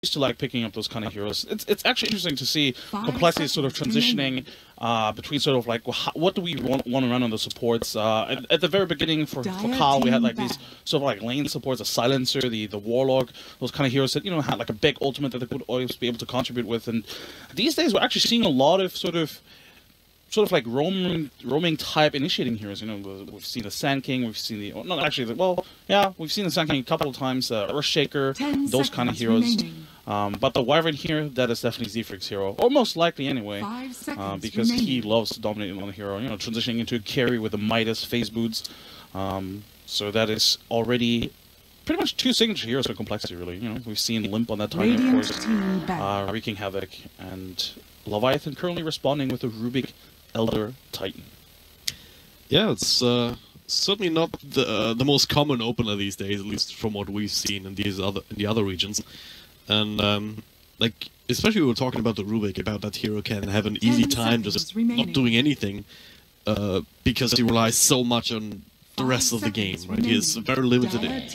used to like picking up those kind of heroes. It's actually interesting to see complexity sort of transitioning between sort of like what do we want to run on the supports. At the very beginning for Carl, we had like these sort of like lane supports, a silencer, the warlock, those kind of heroes that had like a big ultimate that they would always be able to contribute with. And these days we're actually seeing a lot of sort of like roaming type initiating heroes. We've seen the Sand King, we've seen we've seen the Sand King a couple of times, Earthshaker, those kind of heroes. But the Wyvern here, that is definitely Zefrig's hero, or most likely anyway, because he loves dominating on the hero, transitioning into a carry with the Midas phase boots. So that is already pretty much 2 signature heroes for complexity, really. We've seen Limp on that Titan, of course, wreaking havoc, and Leviathan currently responding with a Rubik Elder Titan. Yeah, it's certainly not the most common opener these days, at least from what we've seen in the other regions. And like, especially we were talking about the Rubik, about that hero can have an easy time just not doing anything because he relies so much on the rest of the game, right? He is very limited. Like,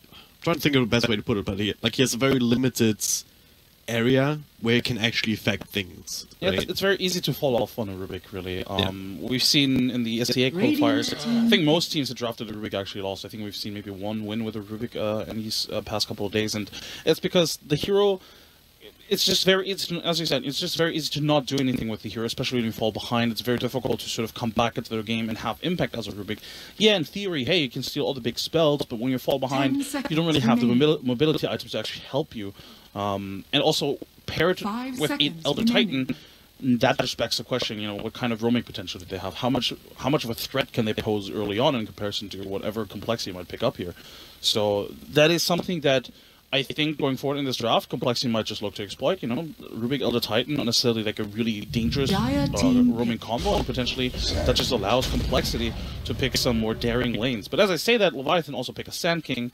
I'm trying to think of the best way to put it, but he has a very limited area where it can actually affect things. Yeah, right? it's very easy to fall off on a Rubik, really. We've seen in the STA qualifiers, I think most teams that drafted a Rubik actually lost. I think we've seen maybe 1 win with a Rubik in these past couple of days, and it's because the hero, it's just very easy, as you said, it's just very easy to not do anything with the hero, especially when you fall behind. It's very difficult to sort of come back into the game and have impact as a Rubik. Yeah, in theory, hey, you can steal all the big spells, but when you fall behind, you don't really have the mobility items to actually help you. And also, paired with Elder Titan, that just begs the question, what kind of roaming potential do they have? How much of a threat can they pose early on in comparison to whatever complexity might pick up here? So that is something that I think going forward in this draft, complexity might just look to exploit. Rubik Elder Titan, not necessarily like a really dangerous roaming combo, and potentially that just allows complexity to pick some more daring lanes. But as I say that, Leviathan also pick a Sand King.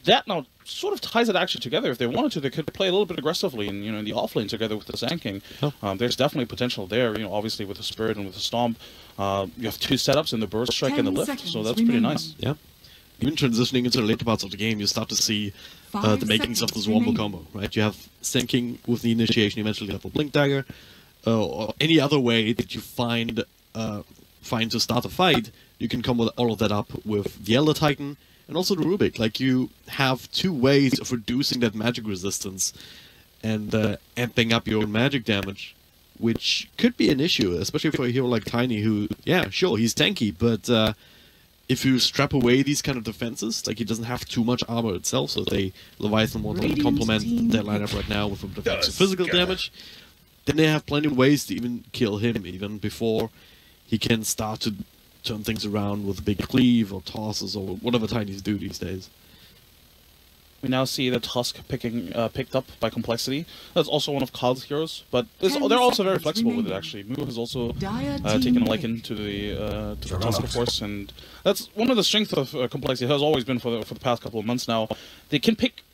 That now sort of ties it actually together. If they wanted to, they could play a little bit aggressively in in the off lane together with the Sand King. There's definitely potential there. Obviously with the Spirit and with the Stomp, you have 2 setups in the Burst Strike and the Lift, so that's pretty nice. Yeah. Even transitioning into the later parts of the game, you start to see the makings of this Wombo combo, right? You have Sand King with the initiation, eventually have a Blink Dagger, or any other way that you find to start a fight. You can combo all of that up with the Elder Titan. And also the Rubik, like you have 2 ways of reducing that magic resistance and amping up your own magic damage, which could be an issue, especially for a hero like Tiny who, yeah, sure, he's tanky, but if you strap away these kind of defenses, like he doesn't have too much armor itself, so Leviathan want to complement their lineup right now with defensive physical damage, then they have plenty of ways to even kill him, even before he can start to turn things around with a big cleave or tosses or whatever Tinies do these days. We now see the Tusk picked up by Complexity. That's also one of Carl's heroes, but they're also very flexible with it, actually. Mu has also taken a liking to the Tusk, of course, and that's one of the strengths of Complexity. It has always been for the past couple of months now. They can pick,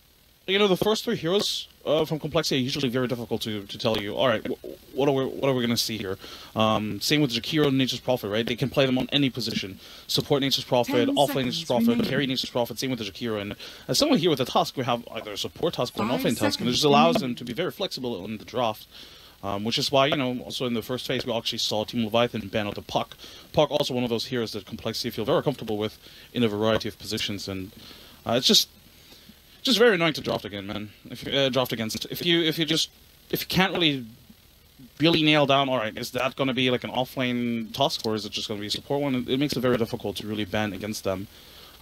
the first 3 heroes from Complexity are usually very difficult to tell you, alright, what are we going to see here? Same with Jakiro and Nature's Prophet, right? They can play them on any position. Support Nature's Prophet, off-lane Nature's Prophet, carry Nature's Prophet, same with the Jakiro. And similar here with the Tusk, we have either a support Tusk or an off-lane Tusk, and it just allows them to be very flexible in the draft. Which is why, also in the first phase, we actually saw Team Leviathan ban out the Puck. Puck also one of those heroes that Complexity feel very comfortable with in a variety of positions, and it's just very annoying to draft again, man. If you draft against, if you can't really nail down, all right, is that going to be like an offlane Tusk or is it just going to be a support one? It makes it very difficult to really ban against them.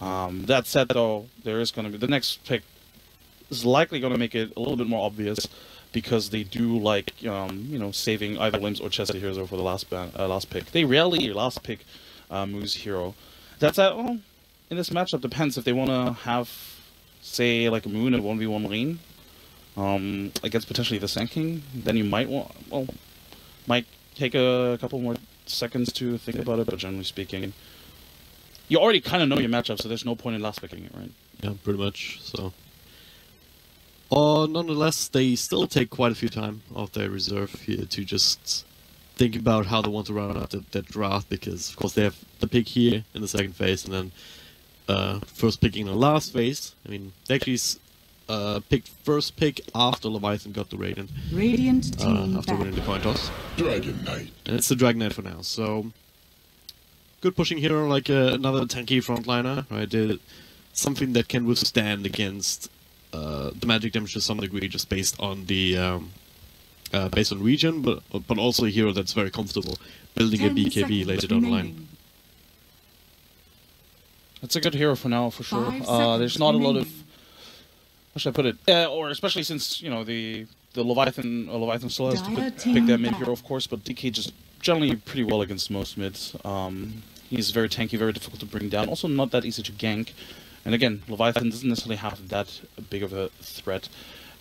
That said, though, there is going to be the next pick is likely going to make it a little bit more obvious because they do like saving either limbs or chested heroes over the last pick. They rarely last pick Mu's hero. That said, well, in this matchup depends if they want to have, say, like a Moon in 1v1 lane against potentially the Sand King, then you might take a couple more seconds to think about it, but generally speaking, you already kind of know your matchup, so there's no point in last picking it, right? Yeah, pretty much, so. Nonetheless, they still take quite a few time off their reserve here to just think about how they want to run out that draft, because, of course, they have the pick here in the second phase, and then first picking in the last phase. I mean, they actually picked first pick after Leviathan got the Radiant. Radiant team after winning the coin toss. Dragon Knight. And it's the Dragon Knight for now, so... Good pushing hero, like another tanky frontliner, right? Something that can withstand against the magic damage to some degree, just based on the... based on region, but also a hero that's very comfortable building a BKB later down the line. It's a good hero for now, for sure. There's not a lot of... How should I put it? Or especially since, you know, the Leviathan still has to pick that mid hero, of course, but DK just generally pretty well against most mids. He's very tanky, very difficult to bring down, also not that easy to gank. And again, Leviathan doesn't necessarily have that big of a threat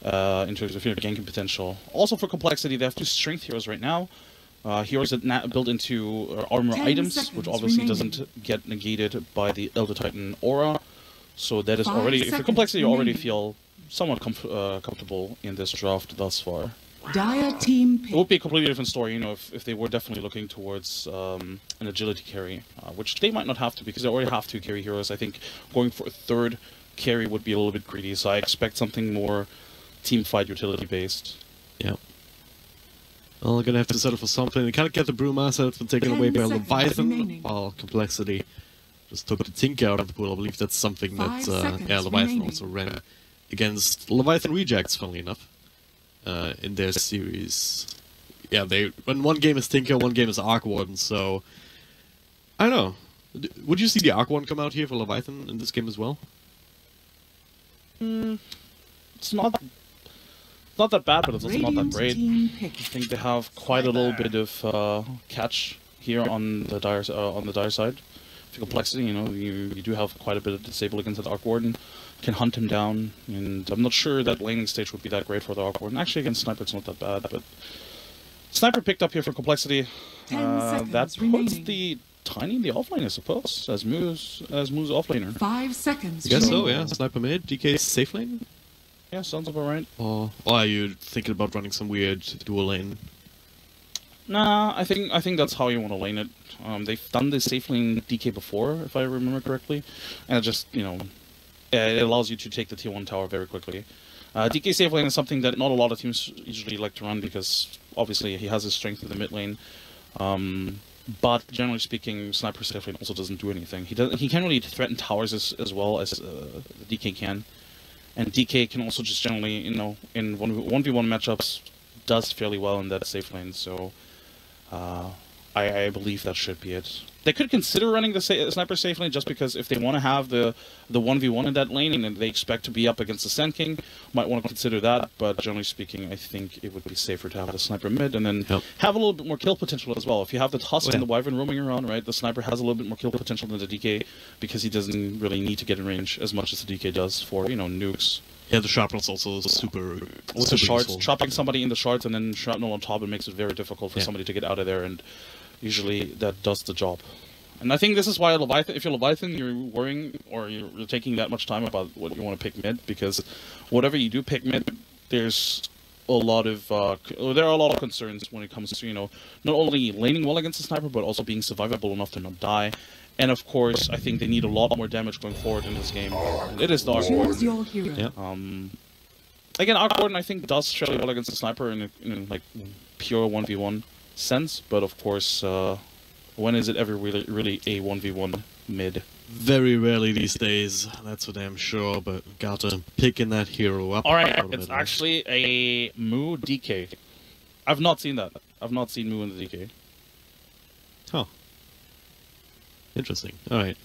in terms of ganking potential. Also for complexity, they have 2 strength heroes right now. Heroes that build into armor items, which obviously doesn't get negated by the Elder Titan aura. So that is already, for complexity, you already feel somewhat comfortable in this draft thus far. Dire team pick. It would be a completely different story, you know, if they were definitely looking towards an agility carry, which they might not have to because they already have 2 carry heroes. I think going for a 3rd carry would be a little bit greedy, so I expect something more team fight utility based. Yeah. Well, we're gonna have to settle for something. We can't get the Brewmaster for taken away by Leviathan, while complexity just took the Tinker out of the pool. I believe that's something that Leviathan also ran against Leviathan rejects, funnily enough. In their series. Yeah, when one game is Tinker, one game is Arc Warden, so... I don't know. Would you see the Arc Warden come out here for Leviathan in this game as well? It's not that bad, but it's also not that great. I think they have quite a little bit of catch here on the dire side. For complexity, you know, you do have quite a bit of disable against the Arc Warden. Can hunt him down, and I'm not sure that laning stage would be that great for the Arc Warden. Actually, against Sniper, it's not that bad, but Sniper picked up here for complexity. That puts the Tiny in the offlane, I suppose, as Moo's offlaner. 5 seconds. I guess so, yeah. Sniper mid, DK safe lane. Yeah, sounds about right. Or are you thinking about running some weird dual lane? Nah, I think that's how you want to lane it. They've done the safe lane DK before, if I remember correctly, and it just, you know, it allows you to take the tier 1 tower very quickly. DK safe lane is something that not a lot of teams usually like to run because obviously he has his strength in the mid lane. But generally speaking, Sniper safe lane also doesn't do anything. He can't really threaten towers as well as the DK can. And DK can also just generally, you know, in 1v1 matchups, does fairly well in that safe lane, so I believe that should be it. They could consider running the Sniper safe lane just because if they want to have the 1v1 in that lane and they expect to be up against the Sand King, might want to consider that, but generally speaking, I think it would be safer to have the Sniper mid and then have a little bit more kill potential as well. If you have the Tusk and the Wyvern roaming around, right, the Sniper has a little bit more kill potential than the DK because he doesn't really need to get in range as much as the DK does for, you know, nukes. Yeah, the sharpnel's also super with the shards, trapping somebody in the shards and then shrapnel on top, it makes it very difficult for somebody to get out of there, and usually that does the job. And I think this is why Leviathan, if you're Leviathan, you're worrying or you're taking that much time about what you want to pick mid, because whatever you do pick mid, there's a lot of there are a lot of concerns when it comes to, you know, not only laning well against the Sniper, but also being survivable enough to not die. And of course, I think they need a lot more damage going forward in this game. And it is the Arc Warden. Yeah. Again, Arc Warden I think does fairly well against the Sniper in like pure 1v1 sense, but of course, when is it ever really a 1v1 mid? Very rarely these days, that's for damn sure, but gotta picking that hero up. Alright, it's actually a Moo DK. I've not seen that. I've not seen Moo in the DK. Huh. Interesting. Alright.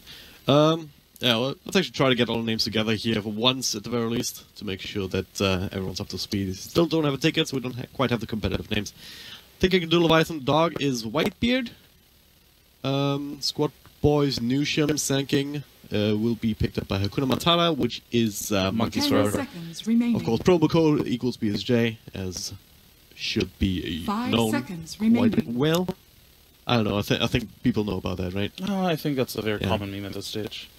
Yeah, well, let's actually try to get all the names together here for once, at the very least, to make sure that everyone's up to speed. Still don't have a ticket, so we don't quite have the competitive names. Think I can do Leviathan. Dog is Whitebeard. Squad Boys Nusham Sanking will be picked up by Hakuna Matata, which is Monkeys Forever. Of course, promo code equals BSJ, as should be known quite well. I don't know, I think people know about that, right? I think that's a very common meme at this stage.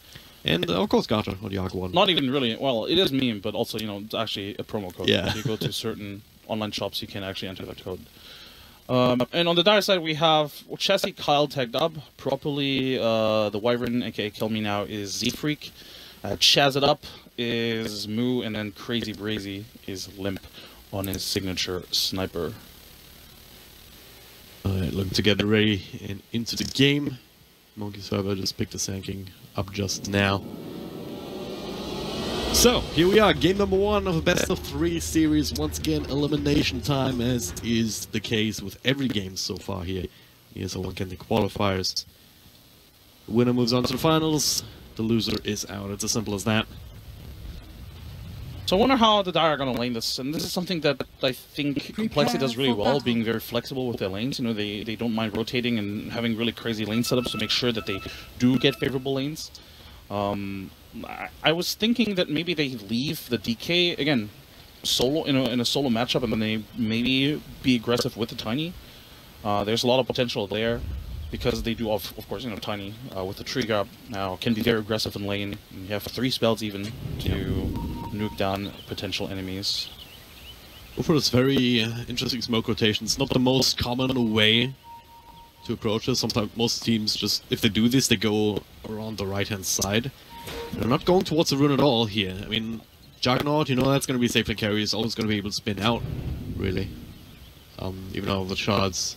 And of course, Garter on the Arc One. Not even really, well, it is meme, but also, you know, it's actually a promo code. Yeah. If you go to certain online shops, you can actually enter that code. And on the dire side, we have Chessie Kyle tagged up. Properly, the Wyvern, aka Kill Me Now, is Z-Freak. Chaz It Up is Moo, and then Crazy Brazy is Limp on his signature sniper. Alright, looking to get ready and into the game. Monkey Server just picked the Sand up just now. So, here we are, game number 1 of a best-of-3 series. Once again, elimination time, as is the case with every game so far here. Here's all getting the qualifiers. The winner moves on to the finals, the loser is out. It's as simple as that. So I wonder how the Dire are going to lane this, and this is something that I think Complexity does really well, being very flexible with their lanes. You know, they don't mind rotating and having really crazy lane setups to make sure that they do get favorable lanes. I was thinking that maybe they leave the DK again solo in a solo matchup, and then they maybe be aggressive with the Tiny. There's a lot of potential there because they do, of course, you know, Tiny with the tree grab now can be very aggressive in lane. And you have 3 spells even to nuke down potential enemies. Go for this very interesting smoke rotation. It's not the most common way to approach this. Sometimes most teams just, if they do this, they go around the right-hand side. They're not going towards the rune at all here. I mean, Juggernaut, you know, that's going to be safely carry. Is always going to be able to spin out, really. Even though the shards.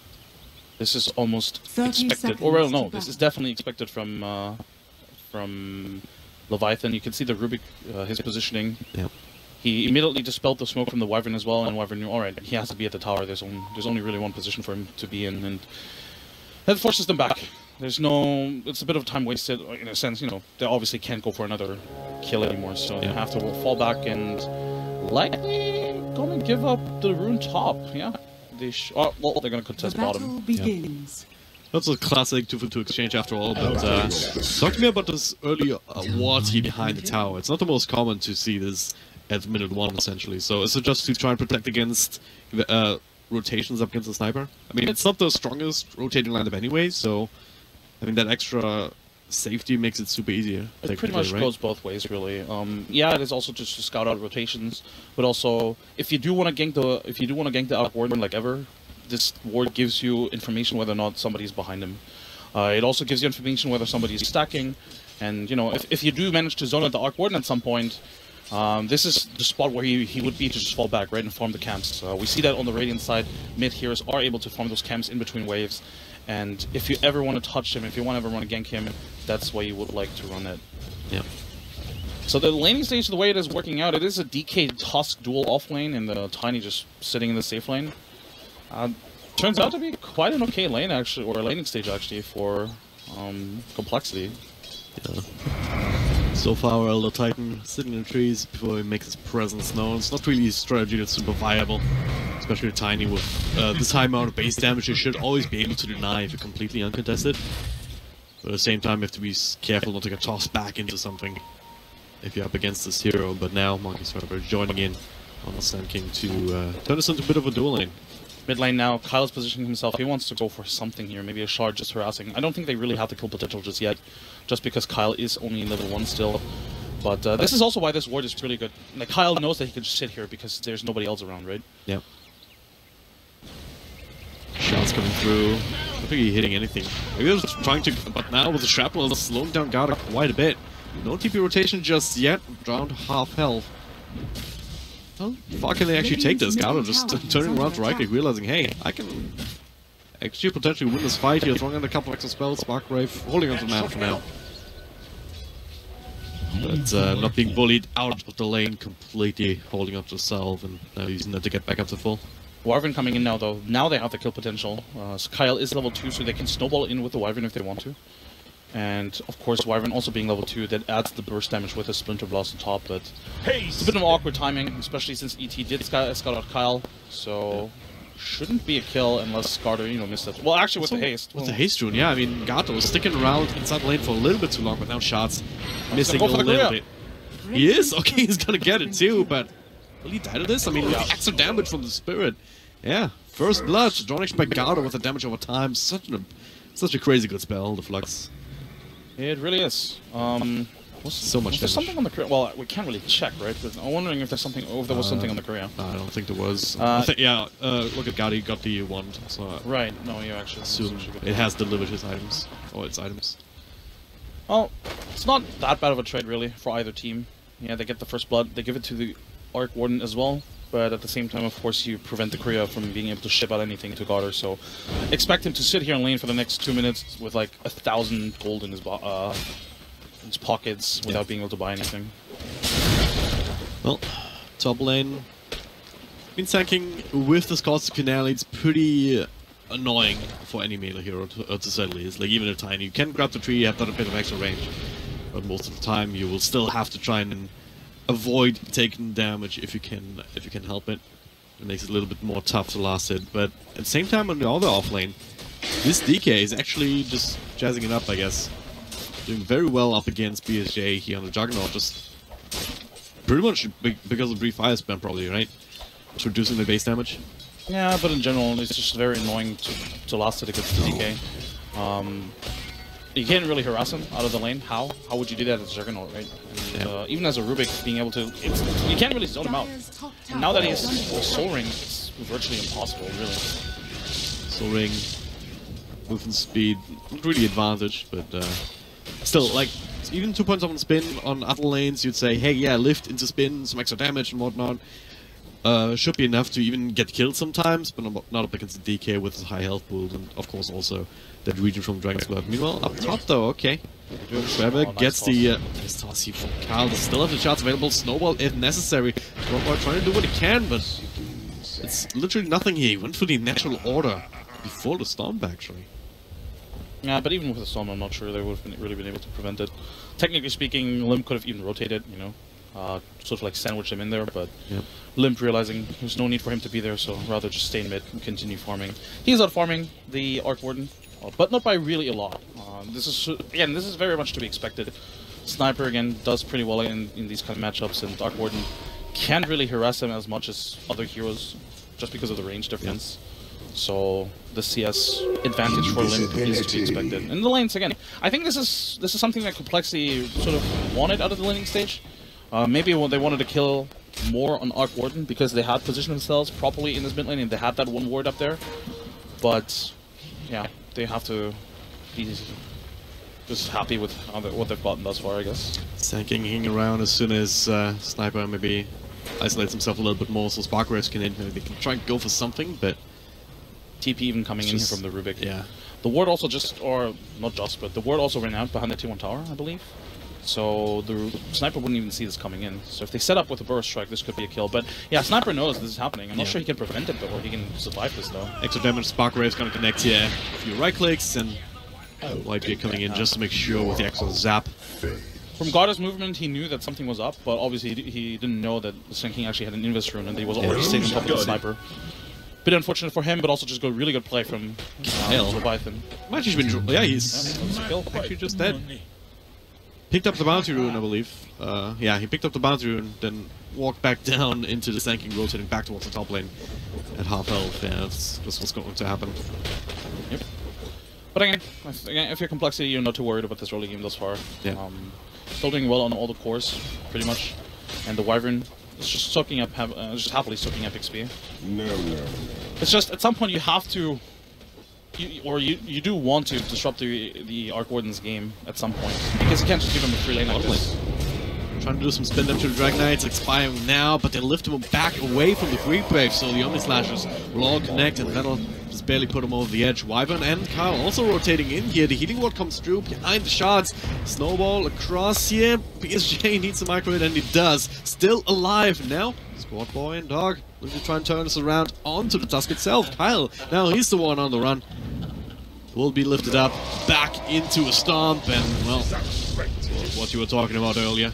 This is almost expected. Or well, no, this is definitely expected from Leviathan. You can see the Rubik, his positioning. Yeah. He immediately dispelled the smoke from the Wyvern as well, and Wyvern knew, alright, he has to be at the tower. There's only really one position for him to be in, and that forces them back. There's no... It's a bit of time wasted, in a sense, you know. They obviously can't go for another kill anymore, so they have to fall back and likely gonna give up the rune top, yeah. Well, they're gonna contest bottom. Begins. That's a classic 2-for-2 exchange after all, but talk to me about this early ward here behind the tower. It's not the most common to see this at minute 1, essentially. So is it just to try and protect against rotations up against the sniper? I mean, it's not the strongest rotating lineup anyway, so I mean that extra safety makes it super easier. It pretty much goes both ways, really. Yeah, it is also just to scout out rotations, but also if you do want to gank the out ward like ever, this ward gives you information whether or not somebody's behind him. It also gives you information whether somebody's stacking, and you know, if you do manage to zone out the Arc Warden at some point, this is the spot where he would be to just fall back, right, and farm the camps. We see that on the Radiant side, mid heroes are able to farm those camps in between waves, and if you ever want to touch him, if you ever want to gank him, that's why you would like to run it. Yeah. So the laning stage, the way it is working out, it is a DK Tusk dual off lane, and the Tiny just sitting in the safe lane. Turns out to be quite an okay lane, actually, or a laning stage, actually, for Complexity. Yeah. So far, Elder Titan sitting in the trees before he makes his presence known. It's not really a strategy that's super viable, especially Tiny with this high amount of base damage. You should always be able to deny if you're completely uncontested. But at the same time, you have to be careful not to get tossed back into something if you're up against this hero. But now, Monkey Server joining in on the Sand King to turn this into a bit of a duel lane. Mid lane now, Kyle's positioning himself. He wants to go for something here, maybe a shard just harassing. I don't think they really have the kill potential just yet, just because Kyle is only in level 1 still. But this is also why this ward is really good. Like, Kyle knows that he can just sit here because there's nobody else around, right? Yeah. Shots coming through. I don't think he's hitting anything. Maybe he was trying to, but now with the shrapnel, it's slowing down Garda quite a bit. No TP rotation just yet. Around half health. How far can they actually take this? Garda just turning around to right click, realizing, hey, I can actually potentially win this fight here, throwing in a couple extra spells, Spark Grave, holding on to the man for now. But not being bullied out of the lane, completely holding up to self, and now using that to get back up to full. Wyvern coming in now, though. Now they have the kill potential. So Kyle is level 2, so they can snowball in with the Wyvern if they want to. And, of course, Wyvern also being level 2, that adds the burst damage with a Splinter Blast on top, but it's a bit of awkward timing, especially since ET did scout out Kyle, so shouldn't be a kill unless Garda, you know, missed it. Well, actually, with the haste. With the haste rune, yeah, I mean, Garda was sticking around inside the lane for a little bit too long, but now Shots missing a little bit. He is? Okay, he's gonna get it too, but will he die to this? I mean, with the extra damage from the Spirit. Yeah, first blood, drawn by Garda with the damage over time. Such a crazy good spell, the Flux. It really is. So much damage. Something on the career? Well, we can't really check, right? But I'm wondering if there's something. Oh, if there was something on the career. I don't think there was. Look at Garda, you got the wand. So right. No, you actually. Assume it has delivered his items, or its items. Well, it's not that bad of a trade, really, for either team. Yeah, they get the first blood. They give it to the Arc Warden as well. But at the same time, of course, you prevent the Kriya from being able to ship out anything to Garter. So expect him to sit here in lane for the next 2 minutes with like 1,000 gold in his pockets without being able to buy anything. Well, top lane. Been tanking with the Scots Canal. It's pretty annoying for any melee hero to say the least. Like even a tiny, you can grab the tree, you have got a bit of extra range, but most of the time you will still have to try and avoid taking damage if you can help it. It makes it a little bit more tough to last hit. But at the same time, on the other off lane, this DK is actually just jazzing it up, I guess. Doing very well up against BSJ here on the Juggernaut, just pretty much because of brief fire spam, probably, right? Just reducing the base damage. Yeah, but in general, it's just very annoying to last it against the DK. You can't really harass him out of the lane. How? How would you do that as a Juggernaut, right? And, even as a Rubik, being able to... you can't really zone him out. And now that he's Soul Ring, it's virtually impossible, really. Soul Ring, movement speed, not really advantage, but still, like, even 2 points on spin on other lanes, you'd say, hey, yeah, lift into spin, some extra damage and whatnot. Should be enough to even get killed sometimes, but not up against the DK with his high health pool, and of course also that region from Dragon's Blood. Meanwhile, up top though, okay. Weber gets the nice toss here from Karl. Still have the shots available. Snowball if necessary. Stormboy trying to do what he can, but it's literally nothing here. He went for the natural order before the Storm, actually. Yeah, but even with the Storm, I'm not sure they would have really been able to prevent it. Technically speaking, Limp could have even rotated, you know, sort of like sandwich him in there, but Limp realizing there's no need for him to be there, so rather just stay in mid and continue farming. He's out farming the Arc Warden, but not by really a lot. This is very much to be expected. Sniper again does pretty well in these kind of matchups, and Arc Warden can't really harass him as much as other heroes just because of the range difference. So the CS advantage for Limp is to be expected. And the lanes again, I think this is something that Complexity sort of wanted out of the laning stage. Maybe they wanted to kill more on Arc Warden because they had positioned themselves properly in this mid lane and they had that one ward up there. But yeah, they have to be just happy with what they've gotten thus far, I guess. Sanking around as soon as Sniper maybe isolates himself a little bit more, so Spark Raves can in. Maybe they can try and go for something, but TP even coming in here from the Rubik. Yeah. The ward also or not just, but the ward also ran out behind the T1 tower, I believe. So the Sniper wouldn't even see this coming in. So if they set up with a burst strike, this could be a kill. But yeah, Sniper knows this is happening. I'm not sure he can prevent it, or he can survive this though. Extra damage, Spark Rave's gonna connect here. A few right clicks and Whitebeard coming in just to make sure with the actual zap. From Garda's movement, he knew that something was up, but obviously he didn't know that the Sun King actually had an Invis rune and he was already sitting on top of the Sniper. Bit unfortunate for him, but also just really good play from Leviathan. Might have been, yeah, he's actually just dead. Picked up the bounty rune, I believe. Yeah, he picked up the bounty rune, then walked back down into the Sun King, rotating back towards the top lane at half health. Yeah, that's what's going to happen. Yep. But again, if you're Complexity, you're not too worried about this early game thus far. Yeah. Still doing well on all the cores, pretty much. And the Wyvern is just soaking up, just happily soaking up XP. No. It's just, at some point you have to, you do want to disrupt the Arc Warden's game at some point. Because you can't just give him a free lane like this. Trying to do some spin damage to the Dragon Knights, expiring now, but they lift him back away from the Creep Wave, so the Omni Slashers will all connect, and that'll just barely put him over the edge. Wyvern and Karl also rotating in here. The Healing Ward comes through behind the shards. Snowball across here. BSJ needs a micro hit, and he does. Still alive now. Squad Boy and Dog looking to try and turn this around onto the Tusk itself. Kyle, now he's the one on the run. Will be lifted up back into a stomp, and well, what you were talking about earlier.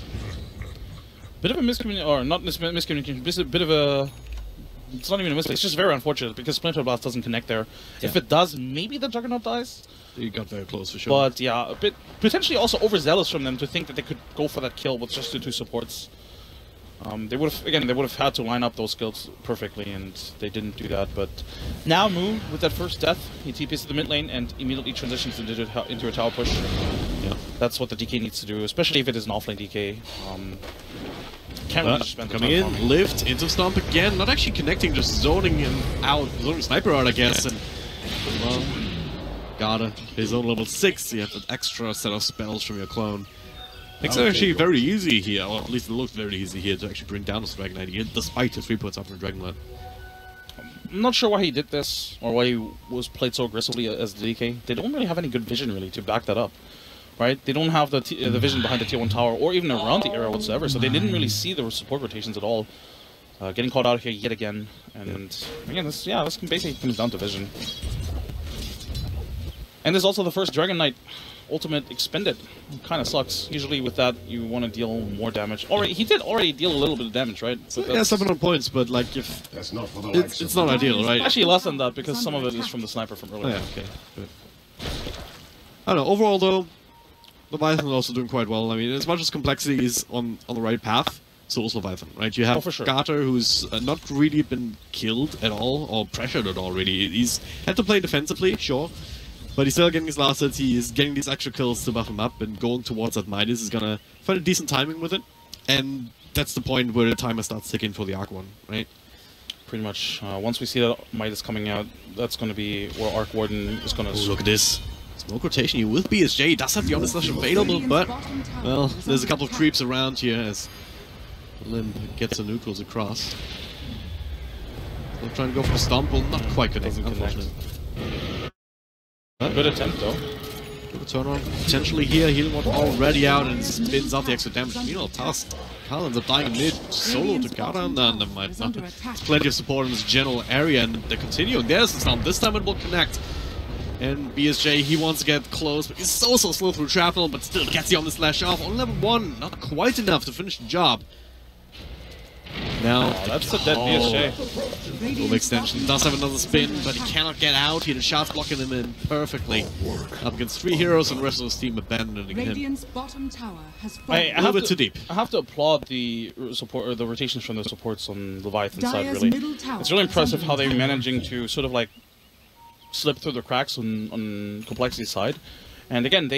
Bit of a miscommunication, or not miscommunication, bit of a... It's not even a mistake, it's just very unfortunate because Splinter Blast doesn't connect there. Yeah. If it does, maybe the Juggernaut dies. You got very close for sure. But yeah, a bit potentially also overzealous from them to think that they could go for that kill with just the two supports. They would have had to line up those skills perfectly, and they didn't do that. But now Moo, with that first death, he TPs to the mid lane and immediately transitions into a tower push. Yeah. That's what the DK needs to do, especially if it is an offlane DK. Can't really spend the coming in, lift into Stomp again, not actually connecting, just zoning him out, zoning Sniper out, I guess. And well, Garda, his own level 6, you have that extra set of spells from your clone. Makes it actually very easy here, or at least it looks very easy here to actually bring down this Dragon Knight here, despite the 3 points up from Dragonlord. I'm not sure why he did this, or why he was played so aggressively as the DK. They don't really have any good vision, really, to back that up. Right? They don't have the vision behind the tier 1 tower, or even around the area whatsoever, so they didn't really see the support rotations at all. Getting caught out here yet again, and again, this basically comes down to vision. And this is also the first Dragon Knight ultimate expended. Kind of sucks. Usually with that, you want to deal more damage. He did already deal a little bit of damage, right? But yeah, 700 points, but like if it's not ideal, right? Actually, less than that because some of it is from the sniper from earlier. Oh, yeah, okay. Good. I don't know. Overall, though, Leviathan is also doing quite well. I mean, as much as complexity is on the right path, so is Leviathan, right? You have Garter, who's not really been killed at all or pressured at all. Really, he's had to play defensively, sure. But he's still getting his last hits, he's getting these extra kills to buff him up, and going towards that Midas is gonna find a decent timing with it. And that's the point where the timer starts ticking for the Arc 1, right? Pretty much. Once we see that Midas coming out, that's gonna be where Arc Warden is gonna... Look at this. Smoke rotation here with BSJ, he does have the Honest Slash available, but... Well, there's a couple of creeps around here as Limb gets the neutrals across. Still trying to go for the stomp, well, not quite good, unfortunately. Good attempt, though. Good turnaround. Potentially here, healing one already out and spins out the extra damage. Meanwhile, Tal ends up dying mid, solo to Gata, and then never mind. There's plenty of support in this general area, and they're continuing. There's the stomp. This time it will connect. And BSJ, he wants to get close, but he's so slow through shrapnel, but still gets the on the slash off. On level 1, not quite enough to finish the job. Now, that's a dead BSJ. Full extension does have another spin, but he cannot get out. He had a shot blocking him in perfectly. Up against 3 heroes, and the rest of his team abandoning him. Bottom tower has a little bit too deep. I have to applaud the support, or the rotations from the supports on Leviathan side. Really, it's really impressive how they're managing to sort of like slip through the cracks on complexity side. And again,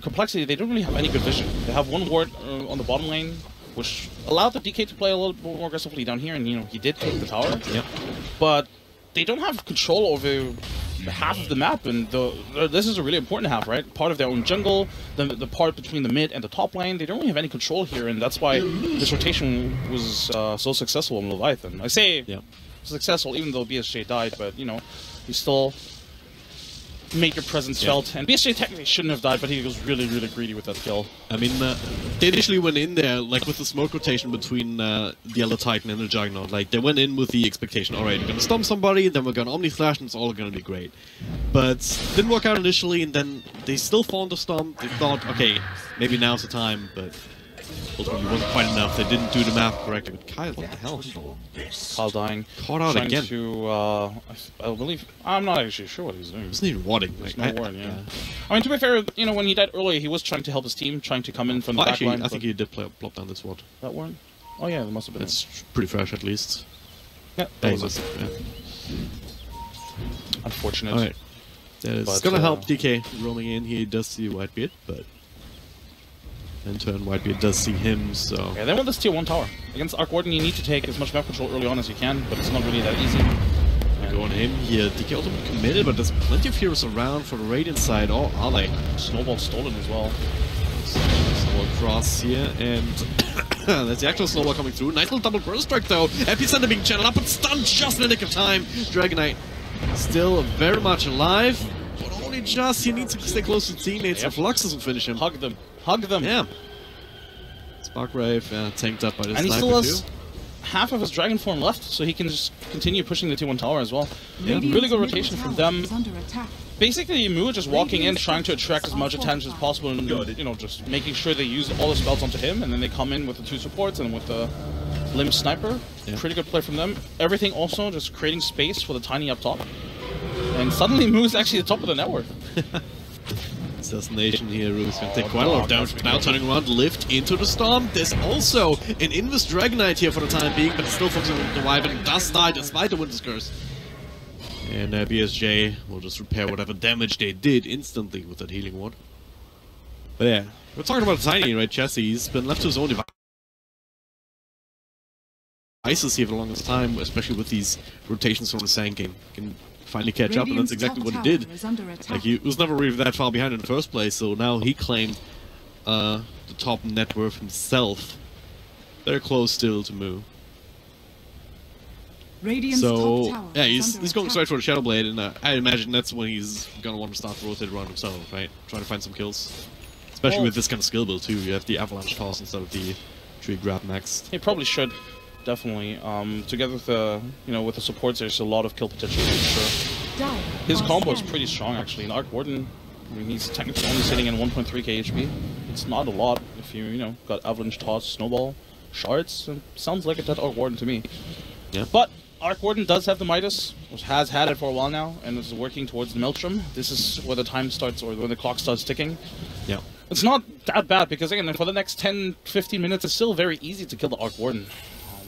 complexity, they don't really have any good vision. They have one ward on the bottom lane, which allowed the DK to play a little bit more aggressively down here, and he did take the tower. Yep. But they don't have control over half of the map, and this is a really important half, right? Part of their own jungle, the part between the mid and the top lane, they don't really have any control here, and that's why this rotation was so successful in Leviathan. I say successful even though BSJ died, but you still make your presence felt. And BSJ technically shouldn't have died, but he was really, really greedy with that kill. I mean, they initially went in there, like, with the smoke rotation between the Yellow Titan and the Juggernaut. Like, they went in with the expectation, alright, we're gonna stomp somebody, then we're gonna Omni Slash, and it's all gonna be great. But didn't work out initially, and then they still found the stomp. They thought, okay, maybe now's the time, but ultimately wasn't quite enough. They didn't do the math correctly. But Kyle, what the hell? Kyle dying. Caught out again. I believe... I'm not actually sure what he's doing. Isn't he warding? There's no ward, yeah. I mean, to be fair, when he died earlier, he was trying to help his team, trying to come in from the back line. I think he did plop down this ward. That ward? Oh yeah, there must have been. It's pretty fresh, at least. Yeah, that was it. Yeah. Unfortunate. Alright. That is gonna help DK roaming in. He does see Whitebeard, but in turn, Whitebeard does see him, so... Yeah, they want this tier 1 tower. Against Arc Warden, you need to take as much map control early on as you can, but it's not really that easy. Going in here, DK ultimate committed, but there's plenty of heroes around for the Radiant side. Oh, are they? Snowball stolen as well. Snowball cross here, and there's the actual Snowball coming through. Nice little double burst strike though. Epicenter being channeled up, but stunned just in the nick of time. Dragon Knight still very much alive, but only just. He needs to stay close to teammates. If Flux doesn't finish him. Hug them. Hug them. Yeah. Sparkrave tanked up by this. And he still has half of his dragon form left, so he can just continue pushing the T1 tower as well. Yeah. Really good rotation from them. Basically, Mu just walking in, trying to attract as much attention as possible, and just making sure they use all the spells onto him, and then they come in with the 2 supports and with the Limb Sniper. Yeah. Pretty good play from them. Everything also just creating space for the Tiny up top. And suddenly Mu is actually the top of the network. Assassination here is going to take quite a lot of damage, but now turning around, lift into the storm. There's also an Invis Dragon Knight here for the time being, but it's still focusing on the Wyvern. Does die despite the Winter's Curse. And BSJ will just repair whatever damage they did instantly with that healing ward. But yeah, we're talking about Tiny, right? Jesse, he's been left to his own devices here for the longest time, especially with these rotations from the Sand King. Can finally catch up, and that's exactly what he did. Like, he was never really that far behind in the first place, so now he claimed the the top net worth himself. They're close still to Mu. Radiant's So, top tower yeah, is he's under going attack. straight for the Shadow Blade, and I imagine that's when he's gonna want to start to rotate around himself, right? Try to find some kills. Especially Well, with this kind of skill build, too. You have the Avalanche Toss instead of the Tree Grab next. He probably should, definitely. Together with the, with the supports, there's a lot of kill potential for sure. Dire His are combo is scanning. pretty strong, actually. And Arc Warden, I mean, he's technically only sitting in 1.3k HP. It's not a lot if you, got Avalanche Toss, Snowball, Shards. Sounds like a dead Arc Warden to me. Yeah. But Arc Warden does have the Midas, which has had it for a while now, and is working towards the Maelstrom. This is where the time starts, or when the clock starts ticking. Yeah. It's not that bad, because again, for the next 10-15 minutes, it's still very easy to kill the Arc Warden.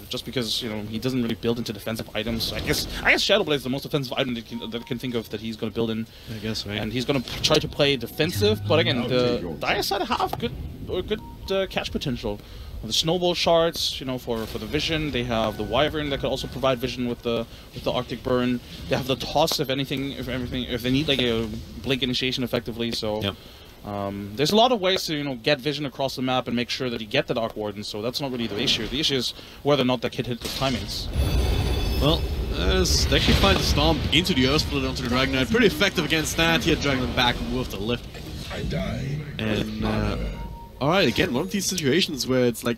Just because, he doesn't really build into defensive items. I guess Shadow Blade is the most offensive item that I can think of that he's going to build in. I guess, right? And he's going to try to play defensive, but again, the Dire side have good catch potential. The Snowball Shards, for the vision. They have the Wyvern that could also provide vision with the Arctic Burn. They have the Toss if they need like a Blink Initiation effectively. So. Yep. There's a lot of ways to get vision across the map and make sure that you get the Dark Warden, so that's not really the issue. The issue is whether or not that kid hit his timings. Well, they actually find the Stomp into the Earth Split onto the Dragon Knight. Pretty effective against that. He had Dragon Knight back with the lift. And, alright, again, one of these situations where it's like,